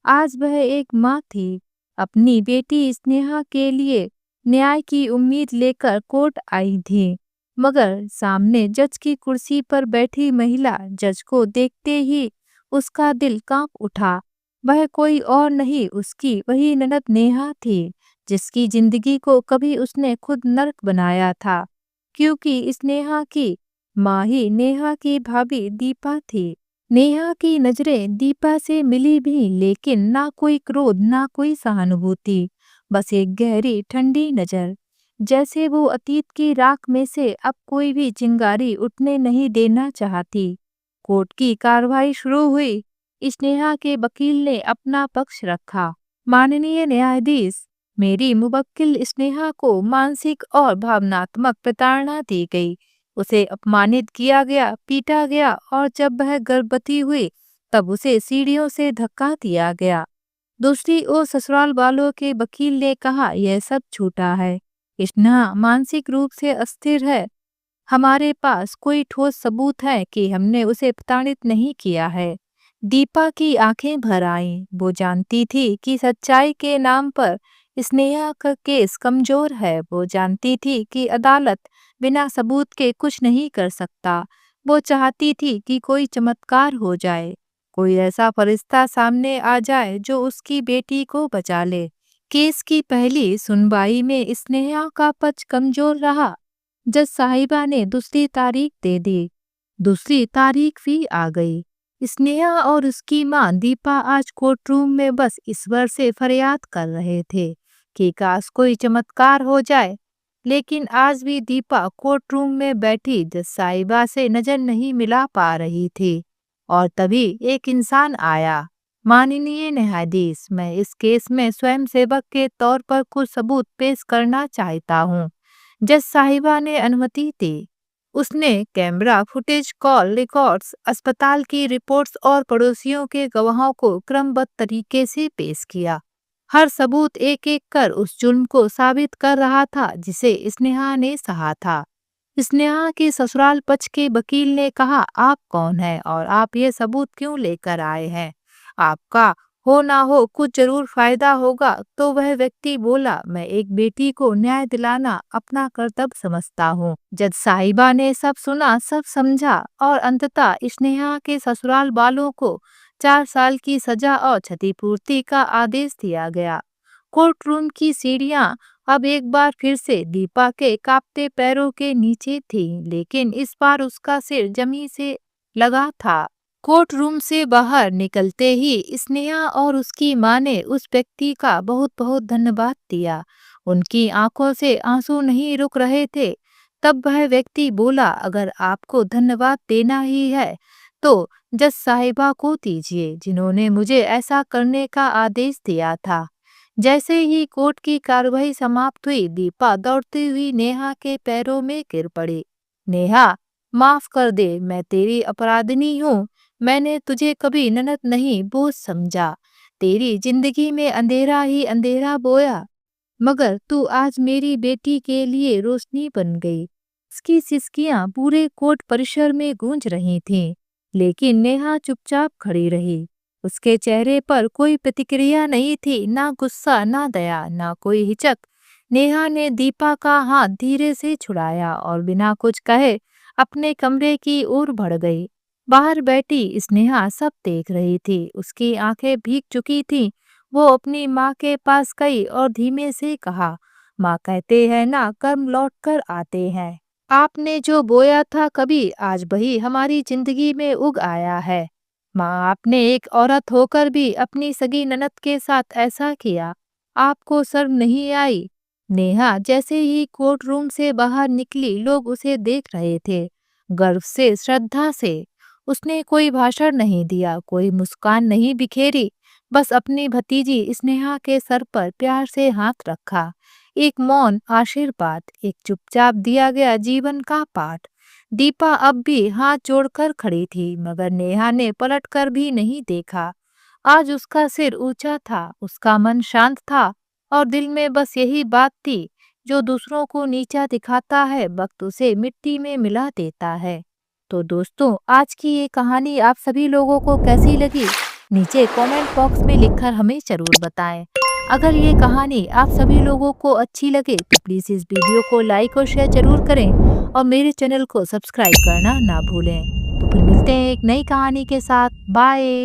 आज वह एक माँ थी, अपनी बेटी स्नेहा के लिए न्याय की उम्मीद लेकर कोर्ट आई थी। मगर सामने जज की कुर्सी पर बैठी महिला, जज को देखते ही उसका दिल कांप उठा। वह कोई और नहीं, उसकी वही ननद नेहा थी, जिसकी जिंदगी को कभी उसने खुद नर्क बनाया था। क्योंकि स्नेहा की माँ ही नेहा की भाभी दीपा थी। नेहा की नजरें दीपा से मिली भी, लेकिन ना कोई क्रोध, ना कोई सहानुभूति, बस एक गहरी ठंडी नजर। जैसे वो अतीत की राख में से अब कोई भी चिंगारी उठने नहीं देना चाहती। कोर्ट की कार्रवाई शुरू हुई। स्नेहा के वकील ने अपना पक्ष रखा। माननीय न्यायाधीश, मेरी मुवक्किल स्नेहा को मानसिक और भावनात्मक प्रताड़ना दी गई। उसे अपमानित किया गया, पीटा गया और जब वह गर्भवती हुई तब उसे सीढ़ियों से धक्का दिया गया। दूसरी ओर ससुराल वालों के वकील ने कहा, यह सब झूठा है। स्नेहा मानसिक रूप से अस्थिर है। हमारे पास कोई ठोस सबूत है कि हमने उसे प्रताड़ित नहीं किया है। दीपा की आंखें भर आईं। वो जानती थी कि सच्चाई के नाम पर स्नेहा का केस कमजोर है। वो जानती थी कि अदालत बिना सबूत के कुछ नहीं कर सकता। वो चाहती थी कि कोई चमत्कार हो जाए, कोई ऐसा फरिश्ता सामने आ जाए जो उसकी बेटी को बचा ले। केस की पहली सुनवाई में स्नेहा का पक्ष कमजोर रहा। जज साहिबा ने दूसरी तारीख दे दी। दूसरी तारीख भी आ गई। स्नेहा और उसकी माँ दीपा आज कोर्ट रूम में बस ईश्वर से फरियाद कर रहे थे कि काश कोई चमत्कार हो जाए। लेकिन आज भी दीपा कोर्ट रूम में बैठी जज साहिबा से नजर नहीं मिला पा रही थी। और तभी एक इंसान आया। माननीय न्यायाधीश, मैं इस केस में स्वयं सेवक के तौर पर कुछ सबूत पेश करना चाहता हूँ। जज साहिबा ने अनुमति दी। उसने कैमरा फुटेज, कॉल रिकॉर्ड्स, अस्पताल की रिपोर्ट्स और पड़ोसियों के गवाहों को क्रमबद्ध तरीके से पेश किया। हर सबूत एक एक कर उस जुर्म को साबित कर रहा था जिसे स्नेहा ने सहा था। स्नेहा के ससुराल पक्ष के वकील ने कहा, आप कौन हैं और आप ये सबूत क्यों लेकर आए हैं? आपका हो ना हो कुछ जरूर फायदा होगा। तो वह व्यक्ति बोला, मैं एक बेटी को न्याय दिलाना अपना कर्तव्य समझता हूँ। जज साहिबा ने सब सुना, सब समझा और अंततः स्नेहा के ससुराल वालों को 4 साल की सजा और क्षतिपूर्ति का आदेश दिया गया। कोर्ट रूम की सीढ़ियां अब एक बार फिर से दीपा के कांपते पैरों के नीचे थी, लेकिन इस बार उसका सिर जमीन से लगा था। कोर्ट रूम से बाहर निकलते ही स्नेहा और उसकी मां ने उस व्यक्ति का बहुत बहुत धन्यवाद दिया। उनकी आंखों से आंसू नहीं रुक रहे थे। तब वह व्यक्ति बोला, अगर आपको धन्यवाद देना ही है तो जज साहिबा को दीजिए, जिन्होंने मुझे ऐसा करने का आदेश दिया था। जैसे ही कोर्ट की कार्रवाई समाप्त हुई, दीपा दौड़ती हुई नेहा के पैरों में गिर पड़ी। नेहा, माफ कर दे, मैं तेरी अपराधिनी हूँ। मैंने तुझे कभी ननद नहीं बोझ समझा। तेरी जिंदगी में अंधेरा ही अंधेरा बोया, मगर तू आज मेरी बेटी के लिए रोशनी बन गई। उसकी सिसकियां पूरे कोर्ट परिसर में गूंज रही थीं, लेकिन नेहा चुपचाप खड़ी रही। उसके चेहरे पर कोई प्रतिक्रिया नहीं थी, ना गुस्सा, ना दया, ना कोई हिचक। नेहा ने दीपा का हाथ धीरे से छुड़ाया और बिना कुछ कहे अपने कमरे की ओर बढ़ गई। बाहर बैठी स्नेहा सब देख रही थी। उसकी आंखें भीग चुकी थीं। वो अपनी माँ के पास गई और धीमे से कहा, माँ कहते हैं ना, कर्म लौट कर आते हैं। आपने जो बोया था कभी आज वही हमारी जिंदगी में उग आया है। माँ, आपने एक औरत होकर भी अपनी सगी ननद के साथ ऐसा किया। आपको शर्म नहीं आई? नेहा जैसे ही कोर्ट रूम से बाहर निकली, लोग उसे देख रहे थे, गर्व से, श्रद्धा से। उसने कोई भाषण नहीं दिया, कोई मुस्कान नहीं बिखेरी, बस अपनी भतीजी स्नेहा के सर पर प्यार से हाथ रखा। एक मौन आशीर्वाद, एक चुपचाप दिया गया जीवन का पाठ। दीपा अब भी हाथ जोड़कर खड़ी थी, मगर नेहा ने पलटकर भी नहीं देखा। आज उसका सिर ऊंचा था, उसका मन शांत था और दिल में बस यही बात थी, जो दूसरों को नीचा दिखाता है, वक्त उसे मिट्टी में मिला देता है। तो दोस्तों, आज की ये कहानी आप सभी लोगों को कैसी लगी, नीचे कमेंट बॉक्स में लिखकर हमें जरूर बताएं। अगर ये कहानी आप सभी लोगों को अच्छी लगे तो प्लीज़ इस वीडियो को लाइक और शेयर जरूर करें और मेरे चैनल को सब्सक्राइब करना ना भूलें। तो फिर मिलते हैं एक नई कहानी के साथ। बाय।